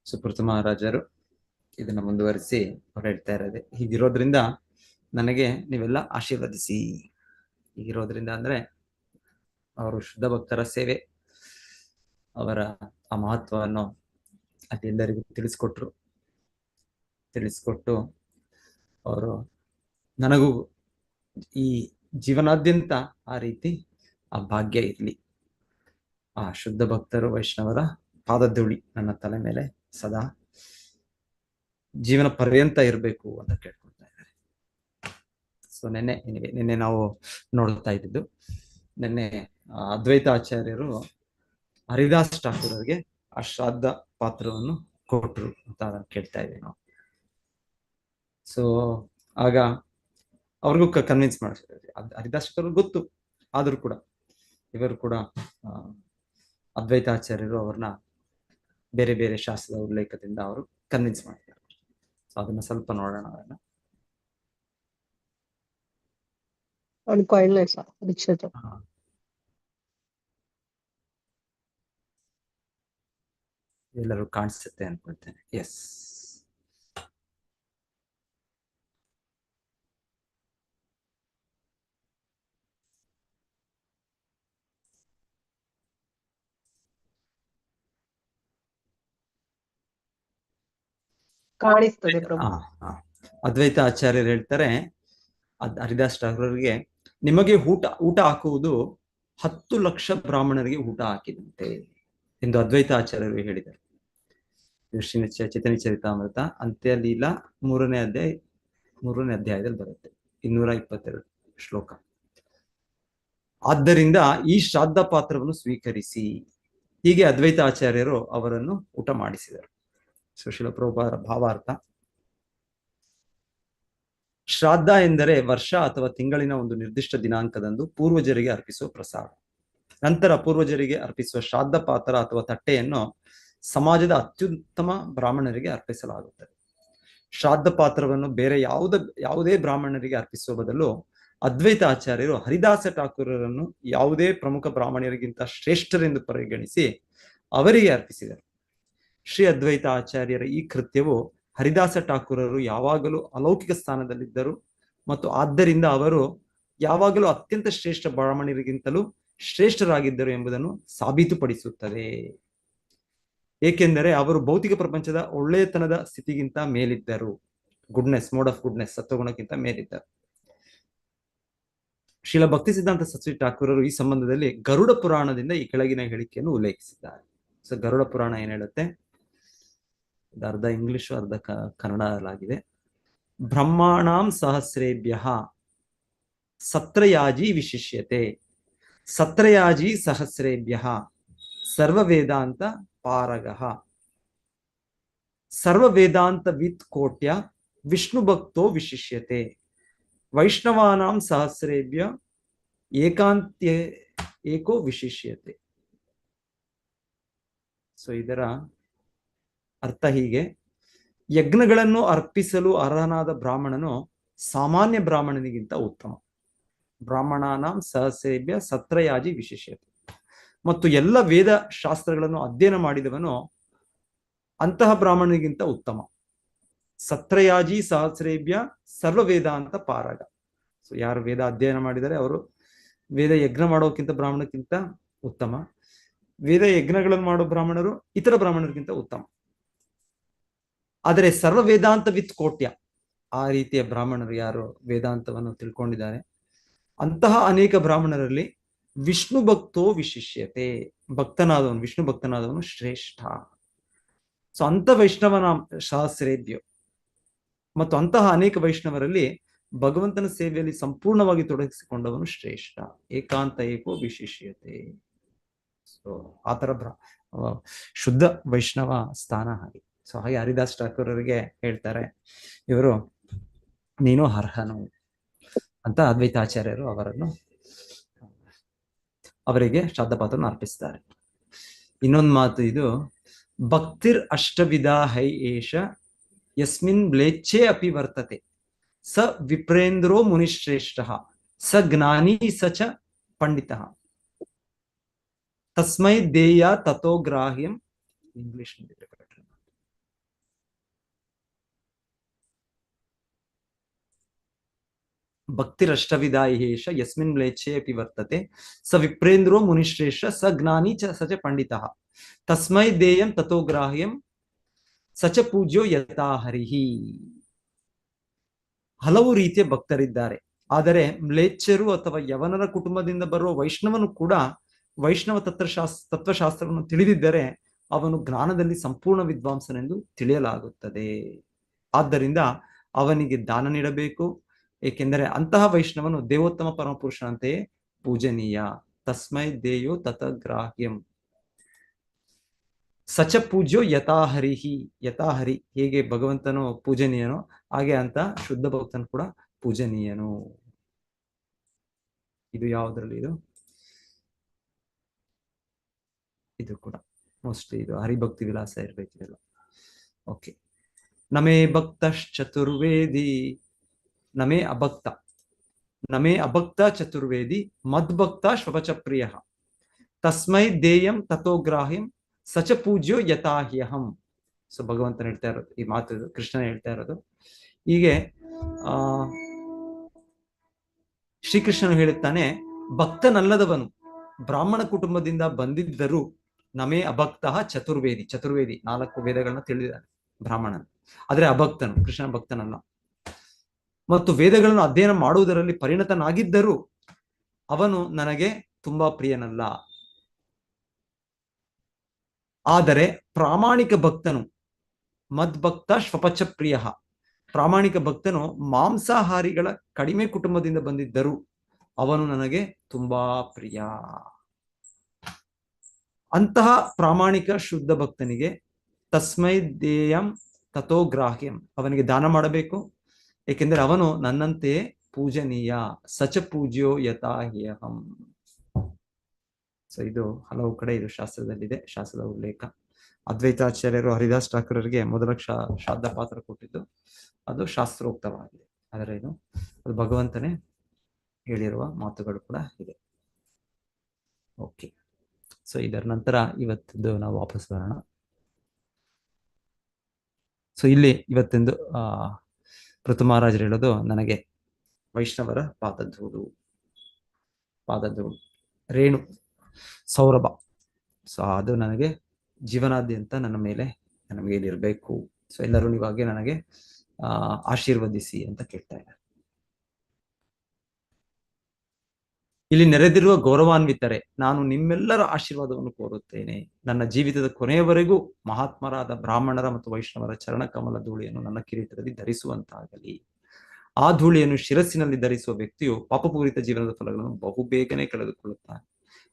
ಸುಪ್ರತ ಮಹಾರಾಜರು ಇದನ್ನ ಮುಂದುವರಿಸಿ ಅವ್ರು ಹೇಳ್ತಾ ಇರೋದೆ, ಹೀಗಿರೋದ್ರಿಂದ ನನಗೆ ನೀವೆಲ್ಲ ಆಶೀರ್ವದಿಸಿ. ಹೀಗಿರೋದ್ರಿಂದ ಅಂದ್ರೆ ಅವರು ಶುದ್ಧ ಭಕ್ತರ ಸೇವೆ, ಅವರ ಆ ಮಹತ್ವವನ್ನು ಅದೆಲ್ಲರಿಗೂ ತಿಳಿಸ್ಕೊಟ್ಟು ಅವರು ನನಗೂ ಈ ಜೀವನಾದ್ಯಂತ ಆ ರೀತಿ ಆ ಭಾಗ್ಯ ಇರಲಿ. ಆ ಶುದ್ಧ ಭಕ್ತರು ವೈಷ್ಣವರ ಪಾದಧೂಳಿ ನನ್ನ ತಲೆ ಮೇಲೆ ಸದಾ ಜೀವನ ಪರ್ಯಂತ ಇರಬೇಕು ಅಂತ ಕೇಳ್ಕೊಳ್ತಾ ಇದ್ದಾರೆ. ಸೊ ನಿನ್ನೆ ನಾವು ನೋಡ್ತಾ ಇದ್ದಿದ್ದು, ನಿನ್ನೆ ಅದ್ವೈತ ಆಚಾರ್ಯರು ಹರಿದಾಸ್ ಠಾಕೂರ್ ಅವರಿಗೆ ಆ ಶ್ರಾದ್ದ ಪಾತ್ರವನ್ನು ಕೊಟ್ರು ಅಂತ ಕೇಳ್ತಾ ಇದ್ದೀವಿ ನಾವು. ಸೊ ಆಗ ಅವ್ರಿಗೂ ಕನ್ವಿನ್ಸ್ ಮಾಡಿಸಿದ್ರು. ಹರಿದಾಸ್ ಠಾಕೂರ್ ಗೊತ್ತು, ಆದ್ರೂ ಕೂಡ ಇವರು ಕೂಡ ಅದ್ವೈತಾಚಾರ್ಯರು ಅವ್ರನ್ನ ಬೇರೆ ಬೇರೆ ಶಾಸ್ತ್ರದ ಉಲ್ಲೇಖದಿಂದ ಅವರು ಕನ್ವಿನ್ಸ್ ಮಾಡ್ತಾರೆ. ಸೊ ಅದನ್ನ ಸ್ವಲ್ಪ ನೋಡೋಣ. ಎಲ್ಲರೂ ಕಾಣಿಸುತ್ತೆ ಅನ್ಕೊಳ್ತೇನೆ. ಎಸ್, ಕಾಣಿಸ್ತದೆ ಪ್ರಭು. ಅದ್ವೈತ ಆಚಾರ್ಯರು ಹೇಳ್ತಾರೆ ಹರಿದಾಸ್ ಠಾಕೂರ್ಗೆ, ನಿಮಗೆ ಊಟ ಹಾಕುವುದು 10 ಲಕ್ಷ ಬ್ರಾಹ್ಮಣರಿಗೆ ಊಟ ಹಾಕಿದಂತೆ ಎಂದು ಅದ್ವೈತ ಆಚಾರ್ಯರು ಹೇಳಿದರು. ಚೈತನ್ಯ ಚರಿತಾಮೃತ ಅಂತ್ಯಲೀಲಾ 3ನೇ ಅಧ್ಯಾಯದಲ್ಲಿ ಬರುತ್ತೆ, 222 ಶ್ಲೋಕ. ಆದ್ದರಿಂದ ಈ ಶ್ರಾದ್ದ ಪಾತ್ರವನ್ನು ಸ್ವೀಕರಿಸಿ, ಹೀಗೆ ಅದ್ವೈತ ಆಚಾರ್ಯರು ಅವರನ್ನು ಊಟ ಮಾಡಿಸಿದರು. ಸುಶೀಲ ಪ್ರಭುಪಾದರ ಭಾವಾರ್ಥ: ಶ್ರಾದ್ದ ಎಂದರೆ ವರ್ಷ ಅಥವಾ ತಿಂಗಳಿನ ಒಂದು ನಿರ್ದಿಷ್ಟ ದಿನಾಂಕದಂದು ಪೂರ್ವಜರಿಗೆ ಅರ್ಪಿಸುವ ಪ್ರಸಾದ. ನಂತರ ಪೂರ್ವಜರಿಗೆ ಅರ್ಪಿಸುವ ಶ್ರಾದ್ದ ಪಾತ್ರ ಅಥವಾ ತಟ್ಟೆಯನ್ನು ಸಮಾಜದ ಅತ್ಯುತ್ತಮ ಬ್ರಾಹ್ಮಣರಿಗೆ ಅರ್ಪಿಸಲಾಗುತ್ತದೆ. ಶ್ರಾದ್ದ ಪಾತ್ರವನ್ನು ಬೇರೆ ಯಾವುದೇ ಬ್ರಾಹ್ಮಣರಿಗೆ ಅರ್ಪಿಸುವ ಬದಲು ಅದ್ವೈತ ಆಚಾರ್ಯರು ಹರಿದಾಸ ಠಾಕೂರರನ್ನು ಯಾವುದೇ ಪ್ರಮುಖ ಬ್ರಾಹ್ಮಣರಿಗಿಂತ ಶ್ರೇಷ್ಠರೆಂದು ಪರಿಗಣಿಸಿ ಅವರಿಗೆ ಅರ್ಪಿಸಿದರು. ಶ್ರೀ ಅದ್ವೈತ ಆಚಾರ್ಯರ ಈ ಕೃತ್ಯವು ಹರಿದಾಸ ಠಾಕೂರರು ಯಾವಾಗಲೂ ಅಲೌಕಿಕ ಸ್ಥಾನದಲ್ಲಿದ್ದರು ಮತ್ತು ಆದ್ದರಿಂದ ಅವರು ಯಾವಾಗಲೂ ಅತ್ಯಂತ ಶ್ರೇಷ್ಠ ಬ್ರಾಹ್ಮಣರಿಗಿಂತಲೂ ಶ್ರೇಷ್ಠರಾಗಿದ್ದರು ಎಂಬುದನ್ನು ಸಾಬೀತುಪಡಿಸುತ್ತದೆ. ಏಕೆಂದರೆ ಅವರು ಭೌತಿಕ ಪ್ರಪಂಚದ ಒಳ್ಳೆಯತನದ ಸ್ಥಿತಿಗಿಂತ ಮೇಲಿದ್ದರು. ಮೋಡ್ ಆಫ್ ಗುಡ್ನೆಸ್, ಸತ್ವಗುಣಕ್ಕಿಂತ ಮೇಲಿದ್ದರು. ಶ್ರೀಲ ಭಕ್ತಿ ಸಿದ್ಧಾಂತ ಸರಸ್ವತಿ ಠಾಕೂರರು ಈ ಸಂಬಂಧದಲ್ಲಿ ಗರುಡ ಪುರಾಣದಿಂದ ಈ ಕೆಳಗಿನ ಹೇಳಿಕೆಯನ್ನು ಉಲ್ಲೇಖಿಸಿದ್ದಾರೆ. ಸೊ ಗರುಡ ಪುರಾಣ ಏನ್ ಹೇಳುತ್ತೆ, ಅರ್ಧ ಇಂಗ್ಲಿಷ್ ಅರ್ಧ ಕನ್ನಡದಲ್ಲಾಗಿದೆ. ಬ್ರಹ್ಮಾಣಾಂ ಸಹಸ್ರೇಭ್ಯ ಸತ್ರಯಾಜಿ ವಿಶಿಷ್ಯತೆ, ಸತ್ರಯಾಜಿ ಸಹಸ್ರೇಭ್ಯ ಸರ್ವ ವೇದಾಂತ ಪಾರಗಃ, ಸರ್ವ ವೇದಾಂತ ವಿತ್ ಕೋಟ್ಯ ವಿಷ್ಣು ಭಕ್ತೋ ವಿಶಿಷ್ಯತೆ, ವೈಷ್ಣವಾನಾಂ ಸಹಸ್ರೇಭ್ಯ ಏಕಾಂತ್ಯ ಏಕೋ ವಿಶಿಷ್ಯತೆ. ಸೊ ಇದರ ಅರ್ಥ ಹೀಗೆ: ಯಜ್ಞಗಳನ್ನು ಅರ್ಪಿಸಲು ಅರ್ಹನಾದ ಬ್ರಾಹ್ಮಣನು ಸಾಮಾನ್ಯ ಬ್ರಾಹ್ಮಣನಿಗಿಂತ ಉತ್ತಮ. ಬ್ರಾಹ್ಮಣಾನಾಂ ಸಹಸ್ರೇಭ್ಯ ಸತ್ರಯಾಜಿ ವಿಶಿಷ್ಯತೆ. ಮತ್ತು ಎಲ್ಲ ವೇದ ಶಾಸ್ತ್ರಗಳನ್ನು ಅಧ್ಯಯನ ಮಾಡಿದವನು ಅಂತಹ ಬ್ರಾಹ್ಮಣನಿಗಿಂತ ಉತ್ತಮ. ಸತ್ರಯಾಜಿ ಸಹಸ್ರೇಭ್ಯ ಸರ್ವ ವೇದಾಂತ ಪಾರಗ. ಸೊ ಯಾರು ವೇದ ಅಧ್ಯಯನ ಮಾಡಿದರೆ ಅವರು ವೇದ ಯಜ್ಞ ಮಾಡೋಕ್ಕಿಂತ ಬ್ರಾಹ್ಮಣಕ್ಕಿಂತ ಉತ್ತಮ. ವೇದ ಯಜ್ಞಗಳನ್ನು ಮಾಡೋ ಬ್ರಾಹ್ಮಣರು ಇತರ ಬ್ರಾಹ್ಮಣರಿಗಿಂತ ಉತ್ತಮ. ಆದರೆ ಸರ್ವ ವೇದಾಂತ ವಿತ್ ಕೋಟ್ಯ, ಆ ರೀತಿಯ ಬ್ರಾಹ್ಮಣರು ಯಾರು ವೇದಾಂತವನ್ನು ತಿಳ್ಕೊಂಡಿದ್ದಾರೆ ಅಂತಹ ಅನೇಕ ಬ್ರಾಹ್ಮಣರಲ್ಲಿ ವಿಷ್ಣು ಭಕ್ತೋ ವಿಶಿಷ್ಯತೆ, ವಿಷ್ಣು ಭಕ್ತನಾದವನು ಶ್ರೇಷ್ಠ. ಸೊ ಅಂತ ವೈಷ್ಣವನ ಸಹಸ್ರೇಭ್ಯ, ಮತ್ತು ಅಂತಹ ಅನೇಕ ವೈಷ್ಣವರಲ್ಲಿ ಭಗವಂತನ ಸೇವೆಯಲ್ಲಿ ಸಂಪೂರ್ಣವಾಗಿ ತೊಡಗಿಸಿಕೊಂಡವನು ಶ್ರೇಷ್ಠ. ಏಕಾಂತ ಏಕೋ ವಿಶಿಷ್ಯತೆ. ಸೊ ಆತರ ಶುದ್ಧ ವೈಷ್ಣವ ಸ್ಥಾನ ಹಾಗೆ. ಸೊ ಹಾಗೆ ಹರಿದಾಸ್ ಠಾಕೂರರಿಗೆ ಹೇಳ್ತಾರೆ ಇವರು, ನೀನು ಅರ್ಹನು ಅಂತ ಅದ್ವೈತಾಚಾರ್ಯರು ಅವರಿಗೆ ಶ್ರಾದ್ದಪಾತ್ರವನ್ನು ಅರ್ಪಿಸ್ತಾರೆ. ಇನ್ನೊಂದು ಮಾತು ಇದು: ಭಕ್ತಿರ್ ಅಷ್ಟವಿಧಾ ಹೈ ಏಷ ಯಸ್ಮಿನ್ ಬ್ಲೇಚ್ಛೆ ಅಪಿ ವರ್ತತೆ, ಸ ವಿಪ್ರೇಂದ್ರೋ ಮುನಿಶ್ರೇಷ್ಠ, ಸ ಜ್ಞಾನಿ ಸ ಚ ಪಂಡಿತ, ತಸ್ಮೈ ದೇಯ ತಥೋ ಗ್ರಾಹ್ಯಂ. ಇಂಗ್ಲಿಷ್ ಭಕ್ತಿರಷ್ಟವಿದಾಯಿಹೇಷ ಯಸ್ಮಿನ್ ಮ್ಲೇಚ್ಛೆ ಅಪಿ ವರ್ತತೆ ಸ ವಿಪ್ರೇಂದ್ರೋ ಮುನಿಶ್ರೇಷ್ಠ ಸ ಜ್ಞಾನಿ ಸ ಚ ಪಂಡಿತಃ ತಸ್ಮೈ ದೇಯಂ ತಥೋ ಗ್ರಾಹ್ಯಂ ಸಚ ಪೂಜ್ಯೋ ಯಥಾ ಹರಿಹಿ. ಹಲವು ರೀತಿಯ ಭಕ್ತರಿದ್ದಾರೆ, ಆದರೆ ಮ್ಲೇಚ್ಛರು ಅಥವಾ ಯವನರ ಕುಟುಂಬದಿಂದ ಬರುವ ವೈಷ್ಣವನು ಕೂಡ ವೈಷ್ಣವ ತತ್ವಶಾಸ್ತ್ರವನ್ನು ತಿಳಿದಿದ್ದರೆ ಅವನು ಜ್ಞಾನದಲ್ಲಿ ಸಂಪೂರ್ಣ ವಿದ್ವಾಂಸನೆಂದು ತಿಳಿಯಲಾಗುತ್ತದೆ. ಆದ್ದರಿಂದ ಅವನಿಗೆ ದಾನ ನೀಡಬೇಕು, ಏಕೆಂದರೆ ಅಂತಹ ವೈಷ್ಣವನು ದೇವೋತ್ತಮ ಪರಮಪುರುಷನಂತೆಯೇ ಪೂಜನೀಯ. ತಸ್ಮೈ ದೇಯೋ ತಥಗ್ರಾಹ್ಯಂ ಸಚ ಪೂಜ್ಯೋ ಯಥಾಹರಿಹಿ. ಯಥಾಹರಿ, ಹೇಗೆ ಭಗವಂತನು ಪೂಜನೀಯನೋ ಹಾಗೆ ಅಂತ ಶುದ್ಧ ಭಕ್ತನು ಕೂಡ ಪೂಜನೀಯನು. ಇದು ಯಾವುದ್ರಲ್ಲಿ ಇದು ಕೂಡ ಮೋಸ್ಟ್ಲಿ ಇದು ಹರಿಭಕ್ತಿ ವಿಲಾಸ ಇರ್ಬೇಕಿದೆಲ್ಲ. ಓಕೆ. ನಮೇ ಭಕ್ತ ಚತುರ್ವೇದಿ, ನಮೇ ಅಭಕ್ತ, ನಮೇ ಅಭಕ್ತ ಚತುರ್ವೇದಿ ಮದ್ಭಕ್ತ ಶ್ವಪಚ ಪ್ರಿಯ ತಸ್ಮೈ ದೇಯಂ ತಥೋಗ್ರಾಹ್ಯಂ ಸಚ ಪೂಜ್ಯೋ ಯಥಾಹ್ಯಹಂ. ಸೊ ಭಗವಂತನ ಹೇಳ್ತಾ ಇರೋದು ಈ ಮಾತು, ಕೃಷ್ಣನ ಹೇಳ್ತಾ ಇರೋದು. ಹೀಗೆ ಶ್ರೀಕೃಷ್ಣನು ಹೇಳುತ್ತಾನೆ, ಭಕ್ತನಲ್ಲದವನು ಬ್ರಾಹ್ಮಣ ಕುಟುಂಬದಿಂದ ಬಂದಿದ್ದರೂ ನಮೇ ಅಭಕ್ತ ಚತುರ್ವೇದಿ. ಚತುರ್ವೇದಿ 4 ವೇದಗಳನ್ನ ತಿಳಿದಿದ್ದಾನೆ ಬ್ರಾಹ್ಮಣನ, ಆದ್ರೆ ಅಭಕ್ತನು, ಕೃಷ್ಣನ ಭಕ್ತನಲ್ಲ. ಮತ್ತು ವೇದಗಳನ್ನು ಅಧ್ಯಯನ ಮಾಡುವುದರಲ್ಲಿ ಪರಿಣತನಾಗಿದ್ದರೂ ಅವನು ನನಗೆ ತುಂಬಾ ಪ್ರಿಯನಲ್ಲ. ಆದರೆ ಪ್ರಾಮಾಣಿಕ ಭಕ್ತನು ಮದ್ಭಕ್ತ ಶ್ವಪಚ ಪ್ರಿಯ, ಪ್ರಾಮಾಣಿಕ ಭಕ್ತನು ಮಾಂಸಾಹಾರಿಗಳ ಕಡಿಮೆ ಕುಟುಂಬದಿಂದ ಬಂದಿದ್ದರೂ ಅವನು ನನಗೆ ತುಂಬಾ ಪ್ರಿಯ. ಅಂತಹ ಪ್ರಾಮಾಣಿಕ ಶುದ್ಧ ಭಕ್ತನಿಗೆ ತಸ್ಮೈ ದೇಯಂ ತಥೋಗ್ರಾಹ್ಯಂ, ಅವನಿಗೆ ದಾನ ಮಾಡಬೇಕು, ಏಕೆಂದರೆ ಅವನು ನನ್ನಂತೆಯೇ ಪೂಜನೀಯ. ಸಚ ಪೂಜ್ಯೋ ಯಥಾಹ್ಯಹಂ. ಸೊ ಇದು ಹಲವು ಕಡೆ ಇದು ಶಾಸ್ತ್ರದಲ್ಲಿದೆ, ಶಾಸ್ತ್ರದ ಉಲ್ಲೇಖ. ಅದ್ವೈತಾಚಾರ್ಯರು ಹರಿದಾಸ್ ಠಾಕೂರರಿಗೆ ಮೊದಲ ಶ್ರಾದ್ದ ಪಾತ್ರ ಕೊಟ್ಟಿದ್ದು ಅದು ಶಾಸ್ತ್ರೋಕ್ತವಾಗಿದೆ, ಆದರೆ ಇದು ಅದು ಭಗವಂತನೇ ಹೇಳಿರುವ ಮಾತುಗಳು ಕೂಡ ಇದೆ. ಓಕೆ. ಸೊ ಇದರ ನಂತರ ಇವತ್ತಿದ್ದು ನಾವು ವಾಪಸ್ ಬರೋಣ. ಸೊ ಇಲ್ಲಿ ಇವತ್ತಿಂದು ಪೃಥು ಮಹಾರಾಜರು ಹೇಳೋದು, ನನಗೆ ವೈಷ್ಣವರ ಪಾದಧೂಳು ರೇಣು ಸೌರಭ, ಸೊ ಅದು ನನಗೆ ಜೀವನಾದ್ಯಂತ ನನ್ನ ಮೇಲೆ ಇರಬೇಕು. ಸೊ ಎಲ್ಲರೂ ನೀವಾಗೆ ನನಗೆ ಆಶೀರ್ವದಿಸಿ ಅಂತ ಕೇಳ್ತಾ ಇದ್ದಾರೆ. ಇಲ್ಲಿ ನೆರೆದಿರುವ ಗೌರವಾನ್ವಿತರೆ, ನಾನು ನಿಮ್ಮೆಲ್ಲರ ಆಶೀರ್ವಾದವನ್ನು ಕೋರುತ್ತೇನೆ. ನನ್ನ ಜೀವಿತದ ಕೊನೆಯವರೆಗೂ ಮಹಾತ್ಮರಾದ ಬ್ರಾಹ್ಮಣರ ಮತ್ತು ವೈಷ್ಣವರ ಚರಣ ಕಮಲ ಧೂಳಿಯನ್ನು ನನ್ನ ಕಿರೀಟದಲ್ಲಿ ಧರಿಸುವಂತಾಗಲಿ. ಆ ಧೂಳಿಯನ್ನು ಶಿರಸ್ಸಿನಲ್ಲಿ ಧರಿಸುವ ವ್ಯಕ್ತಿಯು ಪಾಪಪೂರಿತ ಜೀವನದ ಫಲಗಳನ್ನು ಬಹುಬೇಗನೆ ಕಳೆದುಕೊಳ್ಳುತ್ತಾನೆ.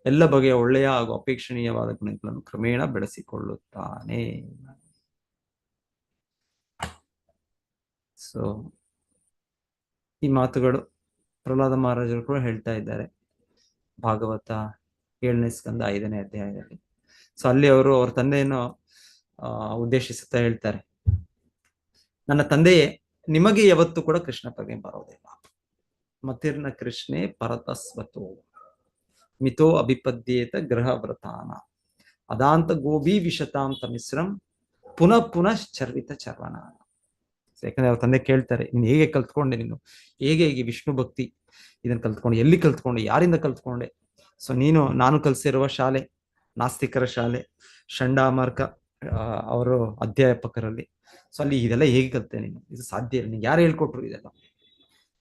ಎಲ್ಲ ಬಗೆಯ ಒಳ್ಳೆಯ ಹಾಗೂ ಅಪೇಕ್ಷಣೀಯವಾದ ಗುಣಗಳನ್ನು ಕ್ರಮೇಣ ಬೆಳೆಸಿಕೊಳ್ಳುತ್ತಾನೆ. ಸೊ ಈ ಮಾತುಗಳು ಪ್ರಹ್ಲಾದ ಮಹಾರಾಜರು ಕೂಡ ಹೇಳ್ತಾ ಇದ್ದಾರೆ ಭಾಗವತ 7ನೇ ಸ್ಕಂದ 5ನೇ ಅಧ್ಯಾಯದಲ್ಲಿ. ಸೊ ಅಲ್ಲಿ ಅವರು ಅವ್ರ ತಂದೆಯನ್ನು ಉದ್ದೇಶಿಸುತ್ತಾ ಹೇಳ್ತಾರೆ, ನನ್ನ ತಂದೆಯೇ, ನಿಮಗೆ ಯಾವತ್ತೂ ಕೂಡ ಕೃಷ್ಣ ಪ್ರಜ್ಞೆ ಬರೋದಿಲ್ಲ. ಮತಿರ್ನ ಕೃಷ್ಣೇ ಪರತಸ್ವತೋ ಮಿತೋ ಅಭಿಪದ್ಯೇತ ಗೃಹ ವ್ರತಾನ ಅದಾಂತ ಗೋಬಿ ವಿಶತಾಂತ ಮಿಶ್ರಂ ಪುನಃ ಪುನಃ ಚರ್ವಿತ ಚರ್ವಣ. ಯಾಕಂದ್ರೆ ಅವ್ರ ತಂದೆ ಕೇಳ್ತಾರೆ, ನೀನು ಹೇಗೆ ಕಲ್ತ್ಕೊಂಡೆ, ನೀನು ಹೇಗೆ ವಿಷ್ಣು ಭಕ್ತಿ ಇದನ್ನ ಕಲ್ತ್ಕೊಂಡೆ, ಎಲ್ಲಿ ಕಲ್ತ್ಕೊಂಡೆ, ಯಾರಿಂದ ಕಲ್ತ್ಕೊಂಡೆ? ಸೊ ನಾನು ಕಲಿಸಿರುವ ಶಾಲೆ ನಾಸ್ತಿಕರ ಶಾಲೆ, ಚಂಡಾಮಾರ್ಕ ಅವರು ಅಧ್ಯಾಪಕರಲ್ಲಿ. ಸೊ ಅಲ್ಲಿ ಇದೆಲ್ಲ ಹೇಗೆ ಕಲ್ತೆ ನೀನು? ಇದು ಸಾಧ್ಯ ಇಲ್ಲ, ನಿಂಗೆ ಯಾರು ಹೇಳ್ಕೊಟ್ರು ಇದೆಲ್ಲ?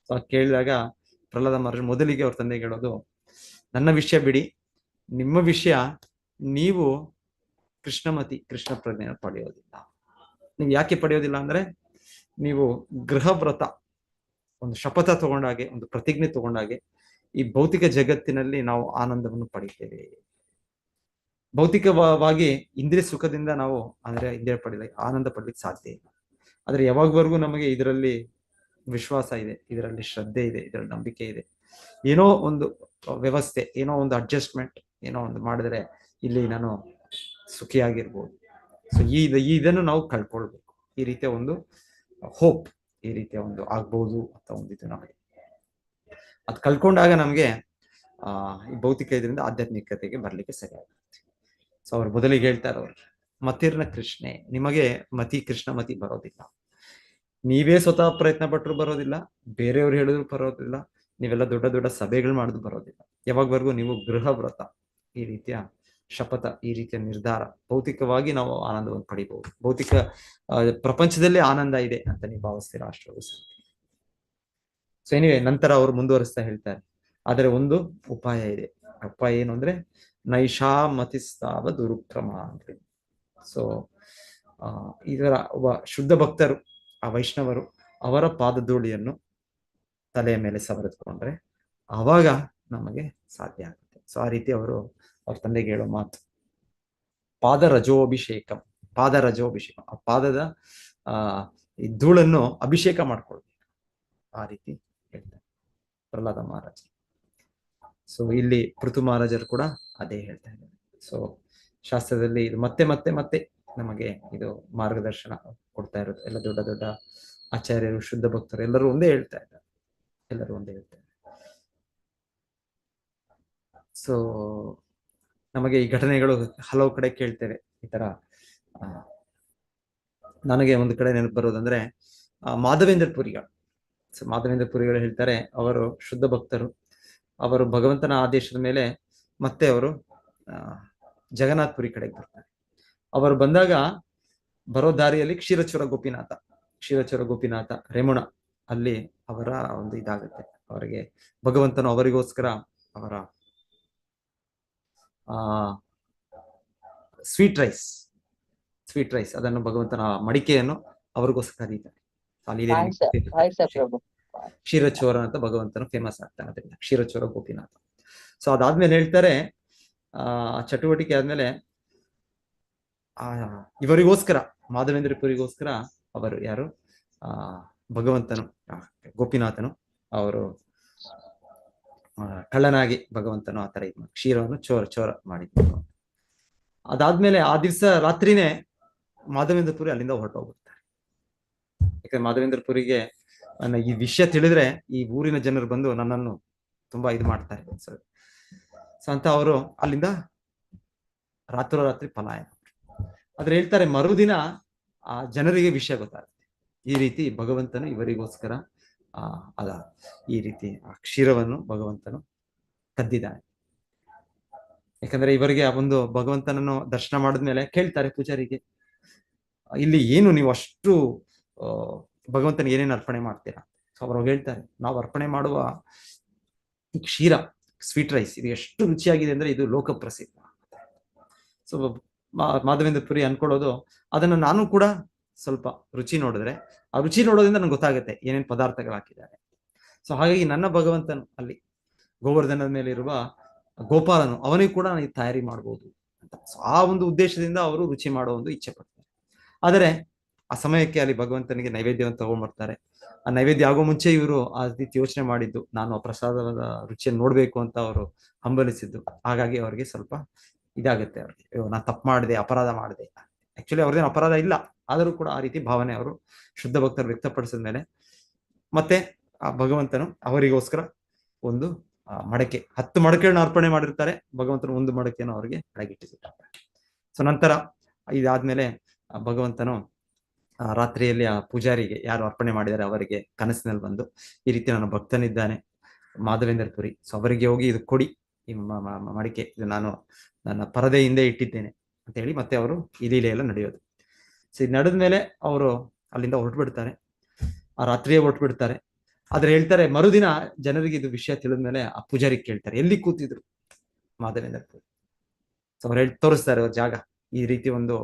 ಸೊ ಕೇಳಿದಾಗ ಪ್ರಹ್ಲಾದ ಮಹಾರಾಜ್ ಮೊದಲಿಗೆ ಅವ್ರ ತಂದೆಗೆ ಹೇಳೋದು, ನನ್ನ ವಿಷಯ ಬಿಡಿ, ನಿಮ್ಮ ವಿಷಯ, ನೀವು ಕೃಷ್ಣ ಪ್ರಜ್ಞೆಯನ್ನು ಪಡೆಯೋದಿಲ್ಲ. ನೀವು ಯಾಕೆ ಪಡೆಯೋದಿಲ್ಲ ಅಂದ್ರೆ, ನೀವು ಗೃಹವ್ರತ, ಒಂದು ಶಪಥ ತಗೊಂಡಾಗೆ, ಒಂದು ಪ್ರತಿಜ್ಞೆ ತಗೊಂಡಾಗೆ ಈ ಭೌತಿಕ ಜಗತ್ತಿನಲ್ಲಿ ನಾವು ಆನಂದವನ್ನು ಪಡಿತೇವೆ. ಭೌತಿಕವಾಗಿ ಇಂದ್ರಿಯ ಸುಖದಿಂದ ನಾವು ಆನಂದ ಪಡ್ಲಿಕ್ಕೆ ಸಾಧ್ಯ ಇಲ್ಲ. ಆದ್ರೆ ಯಾವಾಗವರೆಗೂ ನಮಗೆ ಇದರಲ್ಲಿ ವಿಶ್ವಾಸ ಇದೆ, ಇದರಲ್ಲಿ ಶ್ರದ್ಧೆ ಇದೆ, ಇದರಲ್ಲಿ ನಂಬಿಕೆ ಇದೆ, ಏನೋ ಒಂದು ವ್ಯವಸ್ಥೆ, ಏನೋ ಒಂದು ಅಡ್ಜಸ್ಟ್ಮೆಂಟ್, ಏನೋ ಒಂದು ಮಾಡಿದ್ರೆ ಇಲ್ಲಿ ನಾನು ಸುಖಿಯಾಗಿರ್ಬೋದು. ಸೊ ಇದನ್ನು ನಾವು ಕಳ್ಕೊಳ್ಬೇಕು. ಈ ರೀತಿಯ ಒಂದು ಹೋಪ್, ಈ ರೀತಿಯ ಒಂದು ಆಗ್ಬೋದು ಅಂತ ಒಂದಿತ್ತು ನಮಗೆ. ಅದು ಕಳ್ಕೊಂಡಾಗ ನಮ್ಗೆ ಈ ಭೌತಿಕ ಇದರಿಂದ ಆಧ್ಯಾತ್ಮಿಕತೆಗೆ ಬರ್ಲಿಕ್ಕೆ ಸರಿ ಆಗುತ್ತೆ. ಸೊ ಅವ್ರು ಮೊದಲಿಗೆ ಹೇಳ್ತಾರೆ, ಅವ್ರು ಮತಿರ್ನ ಕೃಷ್ಣೆ, ನಿಮಗೆ ಕೃಷ್ಣ ಮತಿ ಬರೋದಿಲ್ಲ. ನೀವೇ ಸ್ವತಃ ಪ್ರಯತ್ನ ಪಟ್ಟರು ಬರೋದಿಲ್ಲ, ಬೇರೆಯವ್ರು ಹೇಳಿದ್ರು ಬರೋದಿಲ್ಲ, ನೀವೆಲ್ಲ ದೊಡ್ಡ ದೊಡ್ಡ ಸಭೆಗಳು ಮಾಡಿದ್ರು ಬರೋದಿಲ್ಲ. ಯಾವಾಗವರೆಗೂ ನೀವು ಗೃಹ ವ್ರತ, ಈ ರೀತಿಯ ಶಪಥ, ಈ ರೀತಿಯ ನಿರ್ಧಾರ, ಭೌತಿಕವಾಗಿ ನಾವು ಆನಂದವನ್ನು ಪಡಿಬಹುದು. ಭೌತಿಕ ಪ್ರಪಂಚದಲ್ಲಿ ಆನಂದ ಇದೆ ಅಂತ ನೀವು ಭಾವಿಸ್ತೀರಾ ಅಷ್ಟರಲ್ಲೂ ಸಹ. ಸೊ ಎನಿವೆ, ನಂತರ ಅವರು ಮುಂದುವರಿಸ್ತಾ ಹೇಳ್ತಾರೆ, ಆದರೆ ಒಂದು ಉಪಾಯ ಇದೆ. ಉಪಾಯ ಏನು ಅಂದ್ರೆ ನೈಷಾ ಮತಿಸ್ತಾವ ದುರುಕ್ರಮ ಅಂತ. ಸೊ ಇದರ ಒಬ್ಬ ಶುದ್ಧ ಭಕ್ತರು, ಆ ವೈಷ್ಣವರು, ಅವರ ಪಾದಧೂಳಿಯನ್ನು ತಲೆಯ ಮೇಲೆ ಸವರಿದುಕೊಂಡ್ರೆ ಆವಾಗ ನಮಗೆ ಸಾಧ್ಯ ಆಗುತ್ತೆ. ಸೊ ಆ ರೀತಿ ಅವರು ಅವ್ರ ತಂದೆಗೆ ಹೇಳೋ ಮಾತು ಪಾದರಜೋಭಿಷೇಕಂ. ಪಾದರಜೋಭಿಷೇಕಂ, ಆ ಪಾದದ ಈ ಧೂಳನ್ನು ಅಭಿಷೇಕ ಮಾಡ್ಕೊಳ್ಬೇಕು, ಆ ರೀತಿ ಹೇಳ್ತಾರೆ ಪ್ರಹ್ಲಾದ ಮಹಾರಾಜ್. ಸೊ ಇಲ್ಲಿ ಪೃಥು ಮಹಾರಾಜರು ಕೂಡ ಅದೇ ಹೇಳ್ತಾ ಇದ್ದಾರೆ. ಸೊ ಶಾಸ್ತ್ರದಲ್ಲಿ ಇದು ಮತ್ತೆ ಮತ್ತೆ ಮತ್ತೆ ನಮಗೆ ಇದು ಮಾರ್ಗದರ್ಶನ ಕೊಡ್ತಾ ಇರೋದು. ಎಲ್ಲ ದೊಡ್ಡ ದೊಡ್ಡ ಆಚಾರ್ಯರು, ಶುದ್ಧ ಭಕ್ತರು ಎಲ್ಲರೂ ಒಂದೇ ಹೇಳ್ತಾ ಇದ್ದಾರೆ, ಎಲ್ಲರೂ ಒಂದೇ ಹೇಳ್ತಾರೆ. ಸೊ ನಮಗೆ ಈ ಘಟನೆಗಳು ಹಲವು ಕಡೆ ಕೇಳ್ತೇವೆ ಈ ತರ. ನನಗೆ ಒಂದು ಕಡೆ ನೆನಪು ಬರೋದಂದ್ರೆ ಮಾಧವೇಂದ್ರ ಪುರಿಗಳು. ಸೊ ಮಾಧವೇಂದ್ರ ಪುರಿಗಳು ಹೇಳ್ತಾರೆ, ಅವರು ಶುದ್ಧ ಭಕ್ತರು, ಅವರು ಭಗವಂತನ ಆದೇಶದ ಮೇಲೆ ಮತ್ತೆ ಅವರು ಜಗನ್ನಾಥ್ ಪುರಿ ಕಡೆಗೆ ಬರ್ತಾರೆ. ಅವರು ಬಂದಾಗ ಬರೋ ದಾರಿಯಲ್ಲಿ ಕ್ಷೀರಚೋರ ಗೋಪಿನಾಥ ರೇಮುಣ, ಅಲ್ಲಿ ಅವರ ಒಂದು ಇದಾಗುತ್ತೆ. ಅವರಿಗೆ ಭಗವಂತನು ಅವರಿಗೋಸ್ಕರ ಅವರ ಸ್ವೀಟ್ ರೈಸ್ ಅದನ್ನು ಭಗವಂತನ ಮಡಿಕೆಯನ್ನು ಅವರಿಗೋಸ್ಕರ ಕರೀತಾರೆ. ಕ್ಷೀರಚೋರ ಅಂತ ಭಗವಂತನು ಫೇಮಸ್ ಆಗ್ತಾನೆ, ಅದರಿಂದ ಕ್ಷೀರಚೋರ ಗೋಪಿನಾಥ. ಸೊ ಅದಾದ್ಮೇಲೆ ಹೇಳ್ತಾರೆ, ಚಟುವಟಿಕೆ ಆದ್ಮೇಲೆ ಇವರಿಗೋಸ್ಕರ, ಮಾಧವೇಂದ್ರ ಪುರಿಗೋಸ್ಕರ ಅವರು ಯಾರು ಭಗವಂತನು, ಗೋಪಿನಾಥನು ಅವರು ಕಳ್ಳನಾಗಿ ಭಗವಂತನು ಆ ತರ ಕ್ಷೀರವನ್ನು ಚೋರ ಮಾಡಿದ್ರು. ಅದಾದ್ಮೇಲೆ ಆ ದಿವಸ ರಾತ್ರಿನೇ ಮಾಧವೇಂದ್ರ ಪುರಿ ಅಲ್ಲಿಂದ ಹೊರಟೋಗ್ಬಿಡ್ತಾರೆ. ಯಾಕಂದ್ರೆ ಮಾಧವೇಂದ್ರ ಪುರಿಗೆ ಈ ವಿಷಯ ತಿಳಿದ್ರೆ ಈ ಊರಿನ ಜನರು ಬಂದು ನನ್ನನ್ನು ತುಂಬಾ ಇದು ಮಾಡ್ತಾರೆ. ಸೊ ಅಂತ ಅವರು ಅಲ್ಲಿಂದ ರಾತ್ರೋರಾತ್ರಿ ಪಲಾಯನ. ಆದ್ರೆ ಹೇಳ್ತಾರೆ, ಮರುದಿನ ಆ ಜನರಿಗೆ ವಿಷಯ ಗೊತ್ತಾಗುತ್ತೆ, ಈ ರೀತಿ ಭಗವಂತನು ಇವರಿಗೋಸ್ಕರ ಈ ರೀತಿ ಆ ಕ್ಷೀರವನ್ನು ಭಗವಂತನು ಕದ್ದಿದ್ದಾನೆ. ಯಾಕಂದ್ರೆ ಇವರಿಗೆ ಆ ಒಂದು ಭಗವಂತನನ್ನು ದರ್ಶನ ಮಾಡಿದ್ಮೇಲೆ ಕೇಳ್ತಾರೆ ಪೂಜಾರಿಗೆ, ಇಲ್ಲಿ ಏನು ನೀವು ಅಷ್ಟು ಭಗವಂತನಿಗೆ ಏನೇನು ಅರ್ಪಣೆ ಮಾಡ್ತೀರಾ? ಸೊ ಅವರು ಹೇಳ್ತಾರೆ, ನಾವು ಅರ್ಪಣೆ ಮಾಡುವ ಈ ಕ್ಷೀರ, ಸ್ವೀಟ್ ರೈಸ್, ಇದು ಎಷ್ಟು ರುಚಿಯಾಗಿದೆ ಅಂದ್ರೆ ಇದು ಲೋಕ ಪ್ರಸಿದ್ಧ. ಸೊ ಮಾಧವೇಂದ್ರ ಪುರಿ ಅನ್ಕೊಳ್ಳೋದು, ಅದನ್ನು ನಾನು ಕೂಡ ಸ್ವಲ್ಪ ರುಚಿ ನೋಡಿದ್ರೆ, ಆ ರುಚಿ ನೋಡೋದ್ರಿಂದ ನನಗೆ ಗೊತ್ತಾಗುತ್ತೆ ಏನೇನು ಪದಾರ್ಥಗಳು ಹಾಕಿದ್ದಾರೆ. ಸೊ ಹಾಗಾಗಿ ನನ್ನ ಭಗವಂತನು ಅಲ್ಲಿ ಗೋವರ್ಧನದ ಮೇಲೆ ಇರುವ ಗೋಪಾಲನು, ಅವನಿಗೆ ಕೂಡ ನಾನು ತಯಾರಿ ಮಾಡ್ಬೋದು ಅಂತ. ಸೊ ಆ ಒಂದು ಉದ್ದೇಶದಿಂದ ಅವರು ರುಚಿ ಮಾಡೋ ಒಂದು ಇಚ್ಛೆ ಪಡ್ತಾರೆ. ಆದರೆ ಆ ಸಮಯಕ್ಕೆ ಅಲ್ಲಿ ಭಗವಂತನಿಗೆ ನೈವೇದ್ಯವನ್ನು ತಗೊಂಡ್ಬರ್ತಾರೆ. ಆ ನೈವೇದ್ಯ ಆಗೋ ಮುಂಚೆ ಇವರು ಆ ರೀತಿ ಯೋಚನೆ ಮಾಡಿದ್ದು, ನಾನು ಆ ಪ್ರಸಾದದ ರುಚಿಯನ್ನು ನೋಡ್ಬೇಕು ಅಂತ ಅವರು ಹಂಬಲಿಸಿದ್ದು. ಹಾಗಾಗಿ ಅವ್ರಿಗೆ ಸ್ವಲ್ಪ ಇದಾಗುತ್ತೆ, ಅವ್ರಿಗೆ ನಾನು ತಪ್ಪು ಮಾಡಿದೆ, ಅಪರಾಧ ಮಾಡಿದೆ. ಆಕ್ಚುಲಿ ಅವ್ರದ್ದೇನು ಅಪರಾಧ ಇಲ್ಲ, ಆದರೂ ಕೂಡ ಆ ರೀತಿ ಭಾವನೆ ಅವರು ಶುದ್ಧ ಭಕ್ತರು ವ್ಯಕ್ತಪಡಿಸಿದ ಮೇಲೆ ಮತ್ತೆ ಆ ಭಗವಂತನು ಅವರಿಗೋಸ್ಕರ ಒಂದು ಮಡಕೆ, 10 ಮಡಕೆಗಳನ್ನ ಅರ್ಪಣೆ ಮಾಡಿರ್ತಾರೆ, ಭಗವಂತನು ಒಂದು ಮಡಕೆಯನ್ನು ಅವರಿಗೆ ಅಡಗಿಟ್ಟಿರ್ತಾರೆ. ಸೊ ನಂತರ ಇದಾದ್ಮೇಲೆ ಭಗವಂತನು ರಾತ್ರಿಯಲ್ಲಿ ಆ ಪೂಜಾರಿಗೆ ಯಾರು ಅರ್ಪಣೆ ಮಾಡಿದ್ದಾರೆ ಅವರಿಗೆ ಕನಸಿನಲ್ಲಿ ಬಂದು, ಈ ರೀತಿ ನನ್ನ ಭಕ್ತನಿದ್ದಾನೆ ಮಾಧವೇಂದ್ರ ಪುರಿ, ಸೊ ಅವರಿಗೆ ಹೋಗಿ ಇದು ಕೊಡಿ, ಈ ಮಡಿಕೆ, ಇದು ನಾನು ನನ್ನ ಪರದೆ ಹಿಂದೆ ಇಟ್ಟಿದ್ದೇನೆ ಅಂತ ಹೇಳಿ ಮತ್ತೆ ಅವರು ಈ ಲೀಲೆಯೆಲ್ಲ ನಡೆಯೋದು. ಸೊ ಇದು ನಡೆದ್ಮೇಲೆ ಅವರು ಅಲ್ಲಿಂದ ಹೊರಟುಬಿಡ್ತಾರೆ, ಆ ರಾತ್ರಿಯೇ ಹೊರಟುಬಿಡ್ತಾರೆ. ಆದ್ರೆ ಹೇಳ್ತಾರೆ, ಮರುದಿನ ಜನರಿಗೆ ಇದು ವಿಷಯ ತಿಳಿದ್ಮೇಲೆ ಆ ಪೂಜಾರಿ ಕೇಳ್ತಾರೆ, ಎಲ್ಲಿ ಕೂತಿದ್ರು ಮಾಧವೇಂದ್ರ ಪುರಿ? ಸೊ ಅವ್ರು ತೋರಿಸ್ತಾರೆ ಅವ್ರ ಜಾಗ, ಈ ರೀತಿ ಒಂದು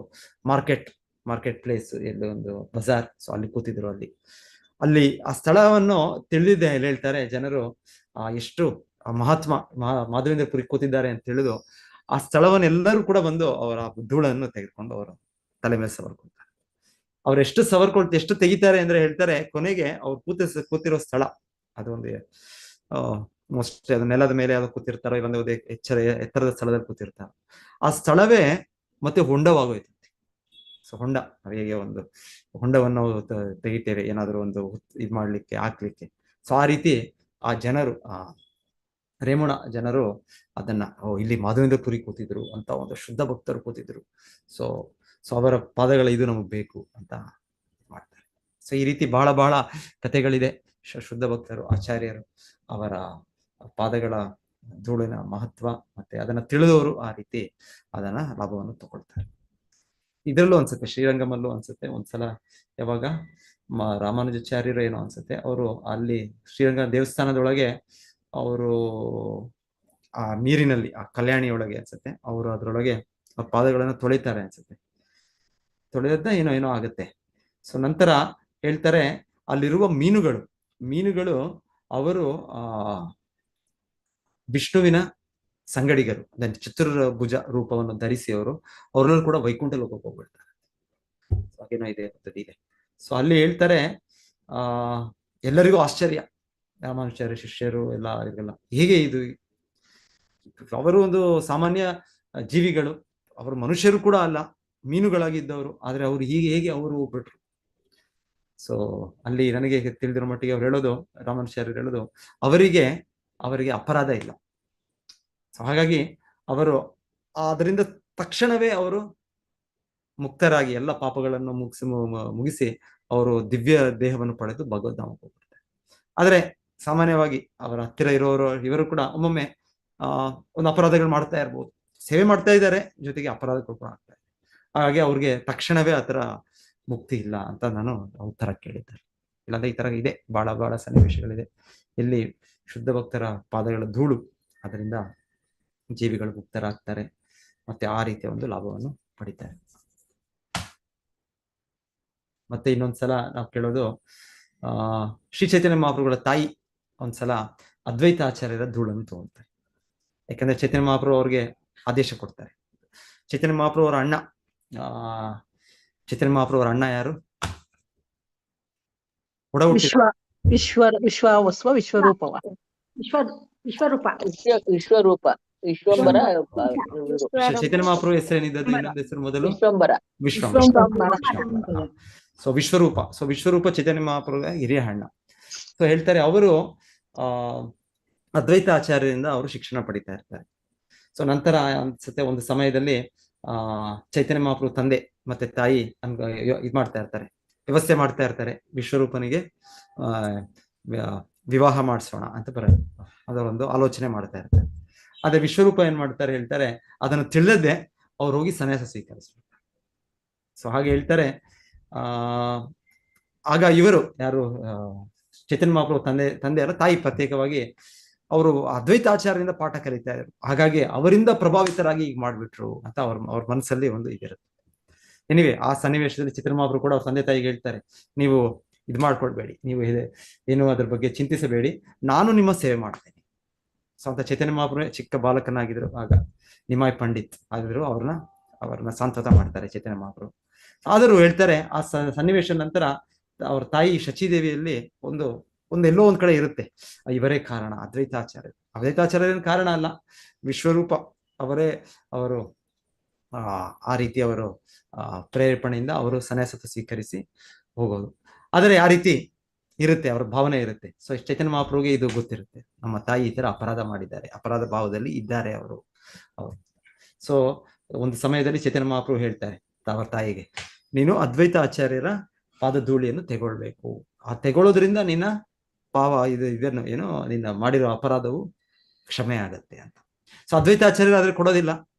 ಮಾರ್ಕೆಟ್ ಪ್ಲೇಸ್, ಎಲ್ಲ ಒಂದು ಬಜಾರ್. ಸೊ ಅಲ್ಲಿ ಕೂತಿದ್ರು. ಅಲ್ಲಿ ಆ ಸ್ಥಳವನ್ನು ತಿಳಿದಿದ್ದೆ ಹೇಳ್ತಾರೆ ಜನರು, ಎಷ್ಟು ಮಾಧವೇಂದ್ರ ಪುರಿ ಕೂತಿದ್ದಾರೆ ಅಂತ ತಿಳಿದು ಆ ಸ್ಥಳವನ್ನು ಎಲ್ಲರೂ ಕೂಡ ಬಂದು ಅವರ ಧೂಳನ್ನು ತೆಗೆದುಕೊಂಡು ಅವರ ತಲೆ ಮೇಲೆ ಸವರ್ಕೊಳ್ತಾರೆ. ಅವ್ರು ಎಷ್ಟು ತೆಗಿತಾರೆ ಅಂದ್ರೆ ಹೇಳ್ತಾರೆ, ಕೊನೆಗೆ ಅವ್ರು ಕೂತಿರೋ ಸ್ಥಳ ಅದೊಂದು ಮೋಸ್ಟ್ ಅದು ನೆಲದ ಮೇಲೆ ಯಾವ್ದು ಕೂತಿರ್ತಾರೋ, ಒಂದು ಎತ್ತರದ ಸ್ಥಳದಲ್ಲಿ ಕೂತಿರ್ತಾರೆ. ಆ ಸ್ಥಳವೇ ಮತ್ತೆ ಹೊಂಡವಾಗೋಯ್ತು. ಸೊ ಹೊಂಡ, ಹೇಗೆ ಒಂದು ಹೊಂಡವನ್ನು ತೆಗಿತೇವೆ ಏನಾದ್ರು ಒಂದು ಇದು ಮಾಡ್ಲಿಕ್ಕೆ, ಹಾಕ್ಲಿಕ್ಕೆ. ಸೊ ಆ ರೀತಿ ಆ ಜನರು, ರೇಮುಣ ಜನರು ಅದನ್ನ, ಇಲ್ಲಿ ಮಾಧವೇಂದ್ರ ಪುರಿ ಕೂತಿದ್ರು ಅಂತ, ಒಂದು ಶುದ್ಧ ಭಕ್ತರು ಕೂತಿದ್ರು, ಸೊ ಅವರ ಪಾದಗಳ ಇದು ನಮಗ್ ಬೇಕು ಅಂತ ಮಾಡ್ತಾರೆ. ಸೊ ಈ ರೀತಿ ಬಹಳ ಬಹಳ ಕಥೆಗಳಿದೆ. ಶುದ್ಧ ಭಕ್ತರು ಆಚಾರ್ಯರು ಅವರ ಪಾದಗಳ ಧೂಳಿನ ಮಹತ್ವ ಮತ್ತೆ ಅದನ್ನ ತಿಳಿದವರು ಆ ರೀತಿ ಅದನ್ನ ಲಾಭವನ್ನು ತಗೊಳ್ತಾರೆ. ಇದರಲ್ಲೂ ಅನ್ಸುತ್ತೆ, ಶ್ರೀರಂಗಮಲ್ಲೂ ಅನ್ಸುತ್ತೆ ಒಂದ್ಸಲ ಯಾವಾಗ ರಾಮಾನುಜಾಚಾರ್ಯರು ಏನೋ ಅನ್ಸುತ್ತೆ, ಅವರು ಅಲ್ಲಿ ಶ್ರೀರಂಗ ದೇವಸ್ಥಾನದೊಳಗೆ ಅವರು ಆ ನೀರಿನಲ್ಲಿ ಆ ಕಲ್ಯಾಣಿಯೊಳಗೆ ಅನ್ಸುತ್ತೆ ಅವರು ಅದರೊಳಗೆ ಆ ಪಾದಗಳನ್ನು ತೊಳಿತಾರೆ ಅನ್ಸುತ್ತೆ. ತೊಳೆದ ಏನೋ ಏನೋ ಆಗುತ್ತೆ. ಸೊ ನಂತರ ಹೇಳ್ತಾರೆ ಅಲ್ಲಿರುವ ಮೀನುಗಳು ಅವರು ವಿಷ್ಣುವಿನ ಸಂಗಡಿಗರು, ಚತುರ್ಭುಜ ರೂಪವನ್ನು ಧರಿಸಿ ಅವರಲ್ಲೂ ಕೂಡ ವೈಕುಂಠ ಲೋಕಕ್ಕೆ ಹೋಗ್ಬಿಡ್ತಾರೆ. ಹಾಗೇನೋ ಇದೆ ಇದೆ. ಸೊ ಅಲ್ಲಿ ಹೇಳ್ತಾರೆ ಎಲ್ಲರಿಗೂ ಆಶ್ಚರ್ಯ, ರಾಮಾನುಚಾರ್ಯ ಶಿಷ್ಯರು ಎಲ್ಲ ಹೇಗೆ ಇದು, ಅವರು ಒಂದು ಸಾಮಾನ್ಯ ಜೀವಿಗಳು, ಅವರು ಮನುಷ್ಯರು ಕೂಡ ಅಲ್ಲ, ಮೀನುಗಳಾಗಿದ್ದವರು, ಆದ್ರೆ ಅವ್ರು ಹೇಗೆ ಅವರು ಹೋಗ್ಬಿಟ್ರು. ಸೊ ಅಲ್ಲಿ ನನಗೆ ತಿಳಿದಿರೋ ಮಟ್ಟಿಗೆ ಅವ್ರು ಹೇಳೋದು, ರಾಮಾನುಚಾರ್ಯರು ಹೇಳೋದು, ಅವರಿಗೆ ಅಪರಾಧ ಇಲ್ಲ. ಸೊ ಹಾಗಾಗಿ ಅವರು ಅದರಿಂದ ತಕ್ಷಣವೇ ಅವರು ಮುಕ್ತರಾಗಿ ಎಲ್ಲ ಪಾಪಗಳನ್ನು ಮುಗಿಸಿ ಅವರು ದಿವ್ಯ ದೇಹವನ್ನು ಪಡೆದು ಭಗವದ್ಧಾಮಕ್ಕೆ ಹೋಗ್ಬಿಡ್ತಾರೆ. ಆದ್ರೆ ಸಾಮಾನ್ಯವಾಗಿ ಅವರ ಹತ್ತಿರ ಇವರು ಕೂಡ ಒಮ್ಮೊಮ್ಮೆ ಒಂದು ಅಪರಾಧಗಳು ಮಾಡ್ತಾ ಇರ್ಬೋದು, ಸೇವೆ ಮಾಡ್ತಾ ಇದ್ದಾರೆ, ಜೊತೆಗೆ ಅಪರಾಧಗಳು ಕೂಡ ಆಗ್ತಾ ಇದೆ. ಹಾಗಾಗಿ ಅವ್ರಿಗೆ ತಕ್ಷಣವೇ ಆತರ ಮುಕ್ತಿ ಇಲ್ಲ ಅಂತ ನಾನು ಉತ್ತರ ಕೇಳಿದ್ದಾರೆ. ಇಲ್ಲಾಂದ್ರೆ ಈ ತರ ಇದೆ, ಬಹಳ ಸನ್ನಿವೇಶಗಳಿದೆ ಇಲ್ಲಿ ಶುದ್ಧ ಭಕ್ತರ ಪಾದಗಳ ಧೂಳು ಅದರಿಂದ ಜೀವಿಗಳು ಮುಕ್ತರಾಗ್ತಾರೆ, ಮತ್ತೆ ಆ ರೀತಿಯ ಒಂದು ಲಾಭವನ್ನು ಪಡಿತಾರೆ. ಮತ್ತೆ ಇನ್ನೊಂದ್ಸಲ ನಾವು ಕೇಳೋದು, ಶ್ರೀ ಚೈತನ್ಯ ಮಹಾಪ್ರಭುಗಳ ತಾಯಿ ಒಂದ್ಸಲ ಅದ್ವೈತ ಆಚಾರ್ಯರ ಧೂಳನ್ನು ತಗೊಳ್ತಾರೆ. ಯಾಕಂದ್ರೆ ಚೈತನ್ಯ ಮಹಾಪ್ರಭು ಅವ್ರಿಗೆ ಆದೇಶ ಕೊಡ್ತಾರೆ. ಚೈತನ್ಯ ಮಹಾಪ್ರಭು ಅವರ ಅಣ್ಣ, ಚೈತನ್ಯ ಮಹಾಪ್ರಭು ಅವರ ಅಣ್ಣ ಯಾರು? ಚೈತನ್ಯ ಮಹಾಪ್ರಭು ಹೆಸರೇನಿದ್ದದ್ದು? ಇನ್ನೊಂದು ಹೆಸರು ಮೊದಲು ಸೊ ವಿಶ್ವರೂಪ ಚೈತನ್ಯ ಮಹಾಪ್ರಭು ಹಿರಿಯ ಅಣ್ಣ. ಸೊ ಹೇಳ್ತಾರೆ ಅವರು ಅದ್ವೈತ ಆಚಾರ್ಯರಿಂದ ಅವರು ಶಿಕ್ಷಣ ಪಡಿತಾ ಇರ್ತಾರೆ. ಸೊ ನಂತರ ಅನ್ಸುತ್ತೆ ಒಂದು ಸಮಯದಲ್ಲಿ ಚೈತನ್ಯ ಮಹಾಪ್ರಭು ತಂದೆ ಮತ್ತೆ ತಾಯಿ ಇದ್ ಮಾಡ್ತಾ ಇರ್ತಾರೆ, ವ್ಯವಸ್ಥೆ ಮಾಡ್ತಾ ಇರ್ತಾರೆ, ವಿಶ್ವರೂಪನಿಗೆ ವಿವಾಹ ಮಾಡಿಸೋಣ ಅಂತ ಅದರೊಂದು ಆಲೋಚನೆ ಮಾಡ್ತಾ ಇರ್ತಾರೆ. ಆದ್ರೆ ವಿಶ್ವರೂಪ ಏನ್ ಮಾಡ್ತಾರೆ ಹೇಳ್ತಾರೆ, ಅದನ್ನು ತಿಳಿದೇ ಅವ್ರು ಹೋಗಿ ಸನ್ಯಾಸ ಸ್ವೀಕರಿಸ್ತಾರೆ. ಸೊ ಹಾಗೆ ಹೇಳ್ತಾರೆ, ಆಗ ಇವರು ಯಾರು ಚೈತನ್ಯ ಮಹಾಪ್ರಭು ತಂದೆ ಅಲ್ಲ, ತಾಯಿ ಪ್ರತ್ಯೇಕವಾಗಿ ಅವರು ಅದ್ವೈತಾಚಾರ್ಯರಿಂದ ಪಾಠ ಕಲಿತಾ ಇದ್ರು. ಹಾಗಾಗಿ ಅವರಿಂದ ಪ್ರಭಾವಿತರಾಗಿ ಈಗ ಮಾಡ್ಬಿಟ್ರು ಅಂತ ಅವ್ರ ಮನಸ್ಸಲ್ಲಿ ಒಂದು ಇದಿರುತ್ತೆ. ಎನಿವೆ ಆ ಸನ್ನಿವೇಶದಲ್ಲಿ ಚೈತನ್ಯ ಮಹಾಪ್ರಭು ಕೂಡ ಅವ್ರ ತಂದೆ ತಾಯಿಗೆ ಹೇಳ್ತಾರೆ, ನೀವು ಇದು ಮಾಡ್ಕೊಳ್ಬೇಡಿ, ನೀವು ಏನು ಅದ್ರ ಬಗ್ಗೆ ಚಿಂತಿಸಬೇಡಿ, ನಾನು ನಿಮ್ಮ ಸೇವೆ ಮಾಡ್ತೇನೆ. ಸೊ ಅಂತ ಚೈತನ್ಯ ಮಹಾಪ್ರಭು ಚಿಕ್ಕ ಬಾಲಕನಾಗಿದ್ರು, ಆಗ ನಿಮಾಯ್ ಪಂಡಿತ್ ಆಗಿದ್ರು, ಅವ್ರನ್ನ ಸಾಂತ್ವನ ಮಾಡ್ತಾರೆ ಚೈತನ್ಯ ಮಹಾಪ್ರಭು. ಆದರೂ ಹೇಳ್ತಾರೆ ಆ ಸನ್ನಿವೇಶ ನಂತರ ಅವ್ರ ತಾಯಿ ಶಚಿದೇವಿಯಲ್ಲಿ ಎಲ್ಲೋ ಒಂದ್ ಕಡೆ ಇರುತ್ತೆ, ಇವರೇ ಕಾರಣ, ಅದ್ವೈತಾಚಾರ್ಯರೇನು ಕಾರಣ ಅಲ್ಲ, ವಿಶ್ವರೂಪ ಅವರು ಆ ರೀತಿ ಅವರು ಪ್ರೇರೇಪಣೆಯಿಂದ ಅವರು ಸನ್ಯಾಸತ್ವ ಸ್ವೀಕರಿಸಿ ಹೋಗೋದು. ಆದರೆ ಆ ರೀತಿ ಇರುತ್ತೆ, ಅವ್ರ ಭಾವನೆ ಇರುತ್ತೆ. ಸೊ ಚೈತನ್ಯ ಮಹಾಪ್ರಭುಗೆ ಇದು ಗೊತ್ತಿರುತ್ತೆ, ನಮ್ಮ ತಾಯಿ ಈ ತರ ಅಪರಾಧ ಮಾಡಿದ್ದಾರೆ, ಅಪರಾಧ ಭಾವದಲ್ಲಿ ಇದ್ದಾರೆ ಅವರು. ಸೊ ಒಂದು ಸಮಯದಲ್ಲಿ ಚೈತನ್ಯ ಮಹಾಪ್ರಭು ಹೇಳ್ತಾರೆ ಅವರ ತಾಯಿಗೆ, ನೀನು ಅದ್ವೈತ ಆಚಾರ್ಯರ ಪಾದಧೂಳಿಯನ್ನು ತೆಗೊಳ್ಬೇಕು, ಆ ತೆಗೊಳ್ಳೋದ್ರಿಂದ ನಿನ್ನ ಇದನ್ನು ಏನೋ ನಿನ್ನ ಮಾಡಿರೋ ಅಪರಾಧವು ಕ್ಷಮೆ ಆಗತ್ತೆ ಅಂತ. ಸೊ ಅದ್ವೈತಾಚಾರ್ಯರು ಆದ್ರೆ ಕೊಡೋದಿಲ್ಲ.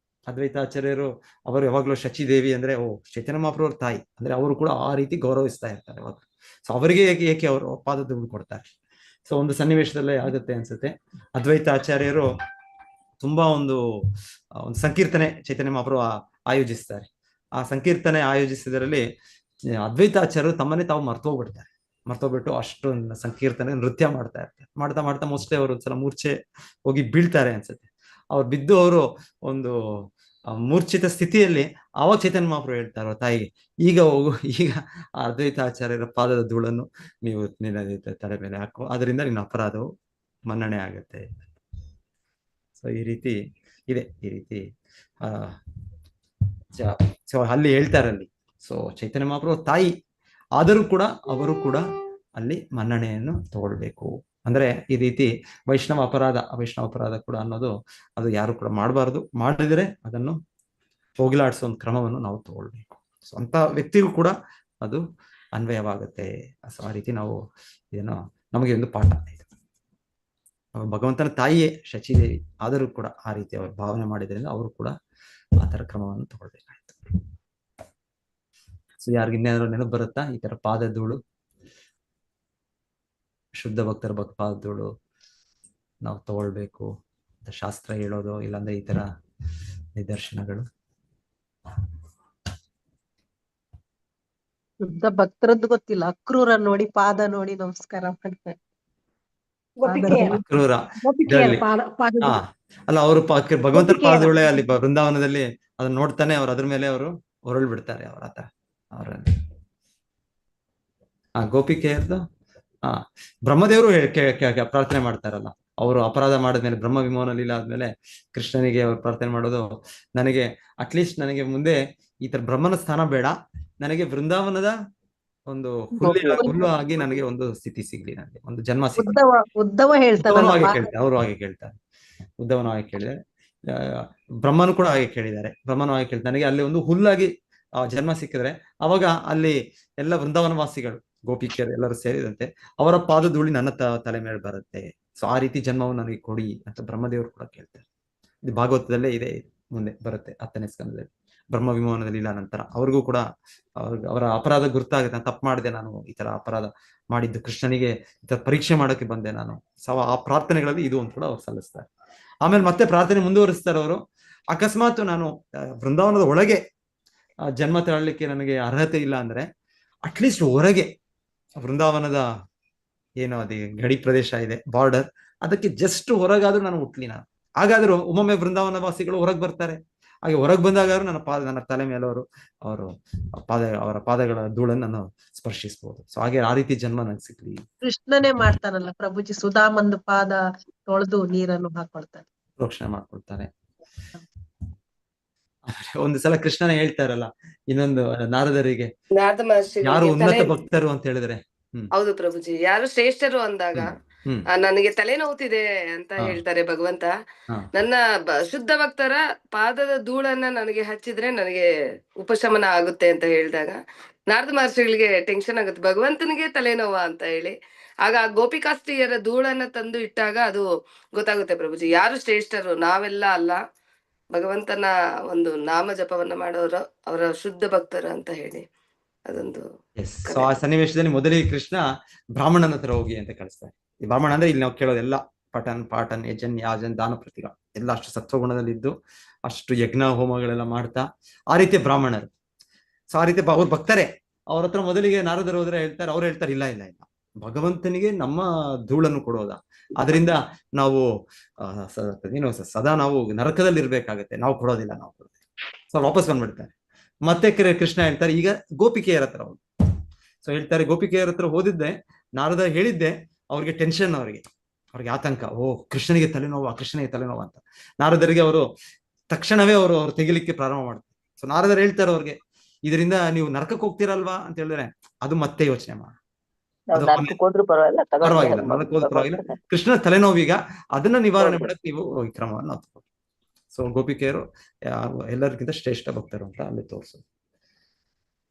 ಅದ್ವೈತಾಚಾರ್ಯರು ಅವರು ಯಾವಾಗ್ಲೂ ಶಚಿದೇವಿ ಅಂದ್ರೆ ಚೈತನ್ಯ ಮಹಾಪ್ರಭು ತಾಯಿ ಅಂದ್ರೆ ಅವರು ಕೂಡ ಆ ರೀತಿ ಗೌರವಿಸ್ತಾ ಇರ್ತಾರೆ ಅವಾಗ. ಸೊ ಅವರಿಗೆ ಏಕೆ ಅವರು ಪಾದಧೂಳು ಕೊಡ್ತಾರೆ. ಸೊ ಒಂದು ಸನ್ನಿವೇಶದಲ್ಲೇ ಆಗುತ್ತೆ ಅನ್ಸುತ್ತೆ, ಅದ್ವೈತಾಚಾರ್ಯರು ತುಂಬಾ ಒಂದು ಸಂಕೀರ್ತನೆ ಚೈತನ್ಯ ಮಹಾಪ್ರಭು ಆಯೋಜಿಸ್ತಾರೆ. ಆ ಸಂಕೀರ್ತನೆ ಆಯೋಜಿಸಿದರಲ್ಲಿ ಅದ್ವೈತಾಚಾರ್ಯರು ತಮ್ಮನ್ನೇ ತಾವು ಮರ್ತೋಗ್ಬಿಟ್ಟು ಅಷ್ಟು ಸಂಕೀರ್ತನೆ ನೃತ್ಯ ಮಾಡ್ತಾ ಇರ್ತಾರೆ. ಮಾಡ್ತಾ ಮೋಸ್ಟ್ಲಿ ಅವರು ಒಂದ್ಸಲ ಮೂರ್ಛೆ ಹೋಗಿ ಬೀಳ್ತಾರೆ ಅನ್ಸುತ್ತೆ. ಅವ್ರು ಬಿದ್ದು ಅವರು ಒಂದು ಮೂರ್ಛಿತ ಸ್ಥಿತಿಯಲ್ಲಿ ಆವಾಗ ಚೈತನ್ಯ ಮಹಾಪ್ರಭು ಹೇಳ್ತಾರೋ ತಾಯಿಗೆ, ಈಗ ಅದ್ವೈತಾಚಾರ್ಯರ ಪಾದದ ಧೂಳನ್ನು ನೀವು ನಿನ್ನ ತಲೆ ಮೇಲೆ ಹಾಕೋ, ಅದರಿಂದ ನಿನ್ನ ಅಪರಾಧವು ಮನ್ನಣೆ ಆಗತ್ತೆ. ಸೊ ಈ ರೀತಿ ಇದೆ, ಈ ರೀತಿ ಸೊ ಅಲ್ಲಿ ಹೇಳ್ತಾರಲ್ಲಿ. ಸೊ ಚೈತನ್ಯ ಮಹಾಪ್ರಭು ತಾಯಿ ಆದರೂ ಕೂಡ ಅವರು ಕೂಡ ಅಲ್ಲಿ ಮನ್ನಣೆಯನ್ನು ತಗೊಳ್ಬೇಕು. ಅಂದ್ರೆ ಈ ರೀತಿ ವೈಷ್ಣವ ಅಪರಾಧ ಕೂಡ ಅನ್ನೋದು ಅದು ಯಾರು ಕೂಡ ಮಾಡಬಾರ್ದು. ಮಾಡಿದರೆ ಅದನ್ನು ಹೋಗಿಲಾಡಿಸೋ ಒಂದು ಕ್ರಮವನ್ನು ನಾವು ತಗೊಳ್ಬೇಕು. ಸೊ ಅಂತ ವ್ಯಕ್ತಿಗೂ ಕೂಡ ಅದು ಅನ್ವಯವಾಗುತ್ತೆ. ಸೊ ಆ ರೀತಿ ನಾವು ಏನೋ ನಮಗೆ ಒಂದು ಪಾಠ ಇದು. ಭಗವಂತನ ತಾಯಿಯೇ ಶಚಿದೇವಿ, ಆದರೂ ಕೂಡ ಆ ರೀತಿ ಅವರು ಭಾವನೆ ಮಾಡಿದ್ರಿಂದ ಅವರು ಕೂಡ ಆ ತರ ಕ್ರಮವನ್ನು ತಗೊಳ್ಬೇಕಾಯ್ತು. ಸೊ ಯಾರಿಗೆ ಇನ್ನೇನಾದ್ರು ನೆನಪು ಬರುತ್ತಾ ಈ ತರ ಪಾದಧೂಳು, ಶುದ್ಧ ಭಕ್ತರ ಪಾದಧೂಳು ನಾವು ತಗೊಳ್ಬೇಕು ಅಂತ ಶಾಸ್ತ್ರ ಹೇಳೋದು, ಇಲ್ಲಾಂದ್ರೆ ಈ ತರ ನಿದರ್ಶನಗಳು? ಶುದ್ಧ ಭಕ್ತರದ್ದು ಗೊತ್ತಿಲ್ಲ, ಅಕ್ರೂರ ನೋಡಿ ಪಾದ ನೋಡಿ ನಮಸ್ಕಾರ ಮಾಡ್ತಾರೆ. ಅಕ್ರೂರ ಹಾ ಅಲ್ಲ, ಅವರು ಭಗವಂತನ ಪಾದಧೂಳೆ ಅಲ್ಲಿ ಬೃಂದಾವನದಲ್ಲಿ ಅದನ್ನ ನೋಡ್ತಾನೆ ಅವ್ರು ಅದ್ರ ಮೇಲೆ ಅವರು ಹೊರಳು ಬಿಡ್ತಾರೆ ಅವ್ರ ಆತ ಅವರ ಗೋಪಿಕೆಯರ್ದು ಬ್ರಹ್ಮದೇವರು ಪ್ರಾರ್ಥನೆ ಮಾಡ್ತಾರಲ್ಲ, ಅವರು ಅಪರಾಧ ಮಾಡಿದ್ಮೇಲೆ ಬ್ರಹ್ಮ ವಿಮೋಹನ ಲೀಲಾ ಆದ್ಮೇಲೆ ಕೃಷ್ಣನಿಗೆ ಅವ್ರು ಪ್ರಾರ್ಥನೆ ಮಾಡೋದು, ನನಗೆ ಅಟ್ಲೀಸ್ಟ್ ನನಗೆ ಮುಂದೆ ಈ ತರ ಬ್ರಹ್ಮನ ಸ್ಥಾನ ಬೇಡ, ನನಗೆ ವೃಂದಾವನದ ಒಂದು ಹುಲ್ಲು ಆಗಿ ನನಗೆ ಒಂದು ಸ್ಥಿತಿ ಸಿಗ್ಲಿ, ನನಗೆ ಒಂದು ಜನ್ಮ ಸಿಗ್ಲಿ. ಉದ್ದವ ಹೇಳ್ತಾರೆ, ಅವರು ಹಾಗೆ ಕೇಳ್ತಾರೆ, ಉದ್ದವನು ಹಾಗೆ ಕೇಳಿದ್ದಾರೆ, ಬ್ರಹ್ಮನು ಕೂಡ ಹಾಗೆ ಕೇಳಿದ್ದಾರೆ. ಬ್ರಹ್ಮನು ಹಾಗೆ ಕೇಳ್ತಾರೆ, ನನಗೆ ಅಲ್ಲಿ ಒಂದು ಹುಲ್ಲಾಗಿ ಜನ್ಮ ಸಿಕ್ಕಿದ್ರೆ ಅವಾಗ ಅಲ್ಲಿ ಎಲ್ಲ ವೃಂದಾವನವಾಸಿಗಳು ಗೋಪಿಕೆಯರು ಎಲ್ಲರೂ ಸೇರಿದಂತೆ ಅವರ ಪಾದಧೂಳಿ ನನ್ನ ತಲೆ ಮೇಲೆ ಬರುತ್ತೆ. ಸೊ ಆ ರೀತಿ ಜನ್ಮವನ್ನು ನನಗೆ ಕೊಡಿ ಅಂತ ಬ್ರಹ್ಮದೇವರು ಕೂಡ ಕೇಳ್ತಾರೆ. ಇದು ಭಾಗವತದಲ್ಲೇ ಇದೆ, ಮುಂದೆ ಬರುತ್ತೆ 10ನೇ ಸ್ಕಂದದಲ್ಲಿ. ಬ್ರಹ್ಮ ವಿಮೋಹನದಲ್ಲಿ ಇಲ್ಲ ನಂತರ ಅವ್ರಿಗೂ ಕೂಡ ಅವರ ಅಪರಾಧ ಗುರ್ತಾಗುತ್ತೆ, ತಪ್ಪು ಮಾಡಿದೆ ನಾನು, ಈ ತರ ಅಪರಾಧ ಮಾಡಿದ್ದು, ಕೃಷ್ಣನಿಗೆ ಈ ತರ ಪರೀಕ್ಷೆ ಮಾಡೋಕೆ ಬಂದೆ ನಾನು. ಸೊ ಆ ಪ್ರಾರ್ಥನೆಗಳಲ್ಲಿ ಇದು ಒಂದು ಕೂಡ ಅವ್ರು ಸಲ್ಲಿಸ್ತಾರೆ. ಆಮೇಲೆ ಮತ್ತೆ ಪ್ರಾರ್ಥನೆ ಮುಂದುವರಿಸ್ತಾರೆ ಅವರು, ಅಕಸ್ಮಾತ್ ನಾನು ವೃಂದಾವನದ ಒಳಗೆ ಜನ್ಮ ತಗೊಳ್ಳಿಕ್ಕೆ ನನಗೆ ಅರ್ಹತೆ ಇಲ್ಲ ಅಂದ್ರೆ ಅಟ್ಲೀಸ್ಟ್ ಹೊರಗೆ ವೃಂದಾವನದ ಏನೋ ಅದೇ ಗಡಿ ಪ್ರದೇಶ ಇದೆ, ಬಾರ್ಡರ್, ಅದಕ್ಕೆ ಜಸ್ಟ್ ಹೊರಗಾದ್ರೂ ನಾನು ಹುಟ್ಲಿ, ನಾನು ಹಾಗಾದ್ರೂ ಒಮ್ಮೊಮ್ಮೆ ವೃಂದಾವನ ವಾಸಿಗಳು ಹೊರಗೆ ಬರ್ತಾರೆ, ಹಾಗೆ ಹೊರಗೆ ಬಂದಾಗಾದ್ರೂ ನನ್ನ ತಲೆ ಮೇಲೆ ಅವರ ಪಾದಗಳ ಧೂಳನ್ನು ನಾನು ಸ್ಪರ್ಶಿಸಬಹುದು. ಸೊ ಹಾಗೆ ಆ ರೀತಿ ಜನ್ಮ ನಂಗೆ ಸಿಗ್ಲಿ. ಕೃಷ್ಣನೇ ಮಾಡ್ತಾನಲ್ಲ ಪ್ರಭುಜಿ, ಸುಧಾಮಂದು ಪಾದ ತೊಳೆದು ನೀರನ್ನು ಹಾಕೊಳ್ತಾನೆ, ಪ್ರೋಕ್ಷಣೆ ಮಾಡ್ಕೊಳ್ತಾರೆ. ಒಂದು ಸಲ ಕೃಷ್ಣನೇ ಹೇಳ್ತಾರಲ್ಲ ಇನ್ನೊಂದು ನಾರದರಿಗೆ, ಯಾರು ಉನ್ನತ ಭಕ್ತರು ಅಂತ ಹೇಳಿದ್ರೆ, ಹೌದು ಪ್ರಭುಜಿ, ಯಾರು ಶ್ರೇಷ್ಠರು ಅಂದಾಗ ನನಗೆ ತಲೆನೋವುತ್ತಿದೆ ಅಂತ ಹೇಳ್ತಾರೆ ಭಗವಂತ. ನನ್ನ ಶುದ್ಧ ಭಕ್ತರ ಪಾದದ ಧೂಳನ್ನ ನನಗೆ ಹಚ್ಚಿದ್ರೆ ನನಗೆ ಉಪಶಮನ ಆಗುತ್ತೆ ಅಂತ ಹೇಳಿದಾಗ ನಾರದ ಮಹರ್ಷಿಗಳಿಗೆ ಟೆನ್ಷನ್ ಆಗುತ್ತೆ, ಭಗವಂತನಿಗೆ ತಲೆನೋವ ಅಂತ ಹೇಳಿ. ಆಗ ಗೋಪಿಕಾಸ್ತ್ರೀಯರ ಧೂಳನ್ನ ತಂದು ಇಟ್ಟಾಗ ಅದು ಗೊತ್ತಾಗುತ್ತೆ ಪ್ರಭುಜಿ, ಯಾರು ಶ್ರೇಷ್ಠರು, ನಾವೆಲ್ಲ ಅಲ್ಲ, ಭಗವಂತನ ಒಂದು ನಾಮ ಜಪವನ್ನ ಮಾಡೋರು ಅವರ ಶುದ್ಧ ಭಕ್ತರು ಅಂತ ಹೇಳಿ. ಅದೊಂದು ಸೊ ಆ ಸನ್ನಿವೇಶದಲ್ಲಿ ಮೊದಲಿಗೆ ಕೃಷ್ಣ ಬ್ರಾಹ್ಮಣನ ಹತ್ರ ಹೋಗಿ ಅಂತ ಕಳಿಸ್ತಾರೆ. ಈ ಬ್ರಾಹ್ಮಣ ಅಂದ್ರೆ ಇಲ್ಲಿ ನಾವು ಕೇಳೋದೆಲ್ಲ ಪಾಠನ್ ಯಜನ್ ಯಾಜನ್ ದಾನ ಪ್ರತಿಗಳು ಎಲ್ಲ ಅಷ್ಟು ಸತ್ವಗುಣದಲ್ಲಿದ್ದು ಅಷ್ಟು ಯಜ್ಞ ಹೋಮಗಳೆಲ್ಲ ಮಾಡ್ತಾ ಆ ರೀತಿಯ ಬ್ರಾಹ್ಮಣರು. ಸೊ ಆ ರೀತಿ ಅವ್ರು ಭಕ್ತರೆ. ಅವ್ರ ಹತ್ರ ಮೊದಲಿಗೆ ನಾರದರು ಹೋದ್ರೆ ಅವ್ರು ಹೇಳ್ತಾರೆ, ಇಲ್ಲ ಇಲ್ಲ ಇಲ್ಲ, ಭಗವಂತನಿಗೆ ನಮ್ಮ ಧೂಳನ್ನು ಕೊಡೋದ, ಅದರಿಂದ ನಾವು ಏನು ಸದಾ ನಾವು ನರಕದಲ್ಲಿ ಇರ್ಬೇಕಾಗತ್ತೆ, ನಾವು ಕೊಡೋದಿಲ್ಲ, ನಾವು ಕೊಡೋದಿಲ್ಲ. ಸೊ ವಾಪಸ್ ಬಂದ್ಬಿಡ್ತಾರೆ. ಮತ್ತೆ ಕೃಷ್ಣ ಹೇಳ್ತಾರೆ, ಈಗ ಗೋಪಿಕೆಯರ ಹತ್ರ ಹೋಗಿ. ಸೊ ಹೇಳ್ತಾರೆ, ಗೋಪಿಕೆಯರ ಹತ್ರ ಹೋದಿದ್ದೆ, ನಾರದ ಹೇಳಿದ್ದೆ, ಅವ್ರಿಗೆ ಟೆನ್ಷನ್, ಅವ್ರಿಗೆ ಆತಂಕ, ಕೃಷ್ಣನಿಗೆ ತಲೆನೋವು ಅಂತ. ನಾರದರಿಗೆ ಅವರು ತಕ್ಷಣವೇ ಅವರು ತೆಗಿಲಿಕ್ಕೆ ಪ್ರಾರಂಭ ಮಾಡ್ತಾರೆ. ಸೊ ನಾರದರು ಹೇಳ್ತಾರೆ ಅವ್ರಿಗೆ, ಇದರಿಂದ ನೀವು ನರಕಕ್ಕೆ ಹೋಗ್ತೀರಲ್ವಾ ಅಂತ ಹೇಳಿದ್ರೆ, ಅದು ಮತ್ತೆ ಯೋಚನೆ ಮಾಡಿ, ಪರವಾಗಿಲ್ಲ, ನರಕಕ್ಕೆ ಹೋದ್ರೂ ಪರವಾಗಿಲ್ಲ, ಕೃಷ್ಣ ತಲೆನೋವೀಗ, ಅದನ್ನ ನಿವಾರಣೆ ಮಾಡಕ್ ನೀವು ಈ ಕ್ರಮವನ್ನು ತಗೊಳ್ಳಿ. ಸೊ ಗೋಪಿಕೆಯರು ಎಲ್ಲರಿಗಿಂತ ಶ್ರೇಷ್ಠ ಭಕ್ತರು ಅಂತ ಅಲ್ಲಿ ತೋರಿಸೋದು.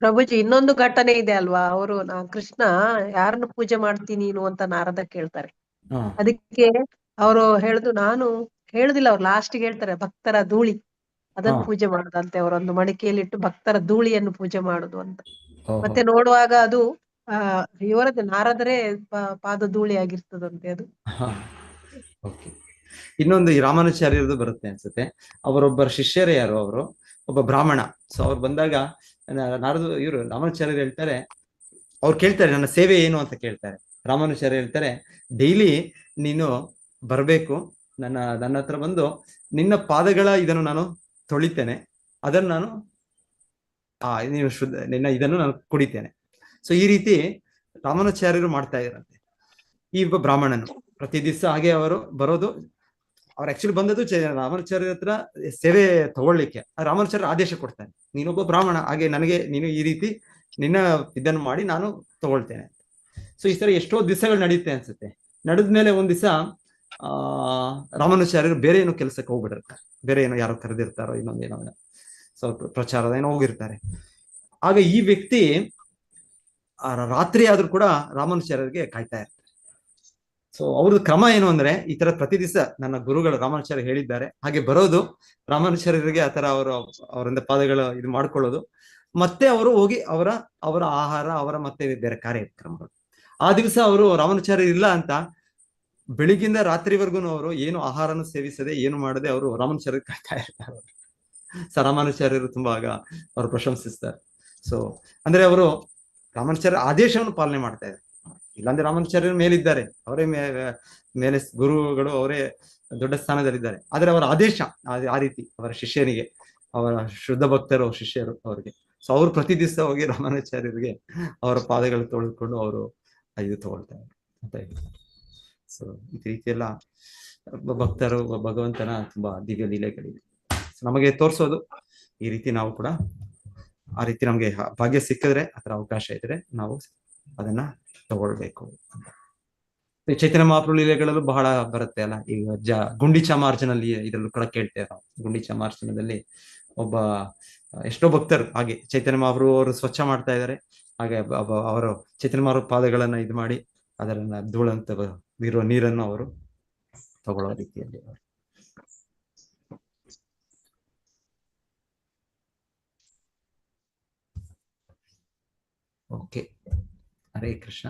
ಪ್ರಭುಜಿ ಇನ್ನೊಂದು ಘಟನೆ ಇದೆ ಅಲ್ವಾ, ಅವರು ಕೃಷ್ಣ ಯಾರನ್ನು ಪೂಜೆ ಮಾಡ್ತೀನಿ ನೀನು ಅಂತ ನಾರದ ಕೇಳ್ತಾರೆ. ಅದಕ್ಕೆ ಅವರು ಹೇಳುದು, ನಾನು ಹೇಳುದಿಲ್ಲ, ಅವ್ರು ಲಾಸ್ಟ್ಗೆ ಹೇಳ್ತಾರೆ ಭಕ್ತರ ಧೂಳಿ ಅದನ್ನು ಪೂಜೆ ಮಾಡುದಂತೆ, ಅವರೊಂದು ಮಡಿಕೆಯಲ್ಲಿ ಇಟ್ಟು ಭಕ್ತರ ಧೂಳಿಯನ್ನು ಪೂಜೆ ಮಾಡುದು ಅಂತ. ಮತ್ತೆ ನೋಡುವಾಗ ಅದು ಇವರದ್ದು ನಾರದರೇ ಪಾದ ಧೂಳಿ ಆಗಿರ್ತದಂತೆ ಅದು. ಇನ್ನೊಂದು ಈ ರಾಮಾನುಚಾರ್ಯರದು ಬರುತ್ತೆ ಅನ್ಸುತ್ತೆ. ಅವರೊಬ್ಬರ ಶಿಷ್ಯರೇ ಯಾರು, ಅವರು ಒಬ್ಬ ಬ್ರಾಹ್ಮಣ. ಸೊ ಅವ್ರು ಬಂದಾಗ ಇವರು ರಾಮಾನುಚಾರ್ಯರು ಹೇಳ್ತಾರೆ, ಅವ್ರು ಕೇಳ್ತಾರೆ ನನ್ನ ಸೇವೆ ಏನು ಅಂತ ಕೇಳ್ತಾರೆ. ರಾಮಾನುಚಾರ್ಯ ಹೇಳ್ತಾರೆ, ಡೈಲಿ ನೀನು ಬರ್ಬೇಕು, ನನ್ನ ಹತ್ರ ಬಂದು ನಿನ್ನ ಪಾದಗಳ ಇದನ್ನು ನಾನು ತೊಳಿತೇನೆ, ಅದನ್ನು ನಾನು ನೀನು ನಿನ್ನ ಇದನ್ನು ನಾನು ಕುಡಿತೇನೆ. ಸೊ ಈ ರೀತಿ ರಾಮಾನುಚಾರ್ಯರು ಮಾಡ್ತಾ ಇದ್ರಂತೆ. ಈ ಒಬ್ಬ ಬ್ರಾಹ್ಮಣನು ಪ್ರತಿ ದಿವಸ ಹಾಗೆ ಅವರು ಬರೋದು. ಅವ್ರು ಆಕ್ಚುಲಿ ಬಂದದ್ದು ರಾಮಾನುಚಾರ್ಯರ ಹತ್ರ ಸೇವೆ ತಗೊಳ್ಳಿಕ್ಕೆ. ರಾಮಾನುಚಾರ್ಯ ಆದೇಶ ಕೊಡ್ತಾನೆ, ನೀನೊಬ್ಬ ಬ್ರಾಹ್ಮಣ, ಹಾಗೆ ನನಗೆ ನೀನು ಈ ರೀತಿ ನಿನ್ನ ಇದನ್ನು ಮಾಡಿ ನಾನು ತಗೊಳ್ತೇನೆ. ಸೊ ಈ ತರ ಎಷ್ಟೋ ದಿವಸಗಳು ನಡೆಯುತ್ತೆ ಅನ್ಸುತ್ತೆ. ನಡೆದ್ಮೇಲೆ ಒಂದ್ ದಿವಸ ರಾಮಾನುಚಾರ್ಯರು ಬೇರೆ ಏನೋ ಕೆಲಸಕ್ಕೆ ಹೋಗ್ಬಿಟ್ಟಿರ್ತಾರೆ, ಬೇರೆ ಏನೋ ಯಾರೋ ಕರೆದಿರ್ತಾರೋ ಇನ್ನೊಂದೇನೋ ಸ್ವಲ್ಪ ಪ್ರಚಾರದ ಏನೋ ಹೋಗಿರ್ತಾರೆ. ಆಗ ಈ ವ್ಯಕ್ತಿ ರಾತ್ರಿ ಆದ್ರೂ ಕೂಡ ರಾಮಾನುಚಾರ್ಯರಿಗೆ ಕಾಯ್ತಾ ಇರ್ತಾರೆ. ಸೊ ಅವ್ರದ್ದು ಕ್ರಮ ಏನು ಅಂದ್ರೆ, ಈ ತರ ಪ್ರತಿ ದಿವಸ ನನ್ನ ಗುರುಗಳು ರಾಮಾನುಚಾರ್ಯ ಹೇಳಿದ್ದಾರೆ ಹಾಗೆ ಬರೋದು, ರಾಮಾನುಚಾರ್ಯರಿಗೆ ಆ ತರ ಅವರಿಂದ ಪಾದಗಳ ಇದು ಮಾಡ್ಕೊಳ್ಳೋದು, ಮತ್ತೆ ಅವರು ಹೋಗಿ ಅವರ ಆಹಾರ, ಅವರ ಮತ್ತೆ ಬೇರೆ ಕಾರ್ಯಕ್ರಮಗಳು. ಆ ದಿವಸ ಅವರು ರಾಮಾನುಚಾರ್ಯ ಇಲ್ಲ ಅಂತ ಬೆಳಿಗ್ಗಿಂದ ರಾತ್ರಿವರೆಗೂ ಅವರು ಏನು ಆಹಾರನ ಸೇವಿಸದೆ ಏನು ಮಾಡದೆ ಅವರು ರಾಮಾನುಚಾರ್ಯ ಕಾಯ್ತಾ ಇರ್ತಾರೆ. ಸೊ ರಾಮಾನುಚಾರ್ಯರು ತುಂಬಾ ಆಗ ಅವರು ಪ್ರಶಂಸಿಸ್ತಾರೆ. ಸೊ ಅಂದ್ರೆ ಅವರು ರಾಮಾನುಚಾರ್ಯ ಆದೇಶವನ್ನು ಪಾಲನೆ ಮಾಡ್ತಾ ಇದ್ದಾರೆ. ಇಲ್ಲಾಂದ್ರೆ ರಾಮಾನುಚಾರ್ಯರ ಮೇಲಿದ್ದಾರೆ, ಅವರೇ ಮೇಲೆ ಗುರುಗಳು, ಅವರೇ ದೊಡ್ಡ ಸ್ಥಾನದಲ್ಲಿದ್ದಾರೆ. ಆದ್ರೆ ಅವರ ಆದೇಶ ಆ ರೀತಿ ಅವರ ಶಿಷ್ಯನಿಗೆ, ಅವರ ಶುದ್ಧ ಭಕ್ತರು ಶಿಷ್ಯರು ಅವರಿಗೆ. ಸೊ ಅವರು ಪ್ರತಿ ದಿವಸ ಹೋಗಿ ರಾಮಾನುಚಾರ್ಯರಿಗೆ ಅವರ ಪಾದಗಳು ತೊಳೆದುಕೊಂಡು ಅವರು ಇದು ತಗೊಳ್ತಾರೆ ಅಂತ ಹೇಳ್ತಾರೆ. ಸೊ ಈ ರೀತಿ ಎಲ್ಲ ಭಕ್ತರು ಭಗವಂತನ ತುಂಬಾ ದಿವ್ಯ ಲೀಲೆಗಳಿವೆ. ನಮಗೆ ತೋರಿಸೋದು ಈ ರೀತಿ ನಾವು ಕೂಡ ಆ ರೀತಿ ನಮ್ಗೆ ಭಾಗ್ಯ ಸಿಕ್ಕಿದ್ರೆ, ಆತರ ಅವಕಾಶ ಇದ್ರೆ ನಾವು ಅದನ್ನ ತಗೊಳ್ಬೇಕು ಅಂತ. ಚೈತನ್ಯ ಮಹಾಪ್ರಭು ಲೀಲೆಗಳಲ್ಲೂ ಬಹಳ ಬರುತ್ತೆ ಅಲ್ಲ. ಈಗ ಗುಂಡಿಚಾ ಮಾರ್ಜನಲ್ಲಿ ಇದ್ರಲ್ಲೂ ಕೂಡ ಕೇಳ್ತೇವೆ ನಾವು. ಗುಂಡಿಚಾ ಮಾರ್ಜನದಲ್ಲಿ ಒಬ್ಬ ಎಷ್ಟೋ ಭಕ್ತರು ಹಾಗೆ ಚೈತನ್ಯ ಮಹಾಪ್ರಭು ಅವರು ಸ್ವಚ್ಛ ಮಾಡ್ತಾ ಇದ್ದಾರೆ, ಹಾಗೆ ಅವರು ಚೈತನ್ಯ ಮಹಾಪ್ರಭು ಪಾದಗಳನ್ನ ಇದು ಮಾಡಿ ಅದರನ್ನ ಧೂಳಂತ ಇರುವ ನೀರನ್ನು ಅವರು ತಗೊಳ್ಳೋ ರೀತಿಯಲ್ಲಿ. ಓಕೆ, ಹರೇ ಕೃಷ್ಣ.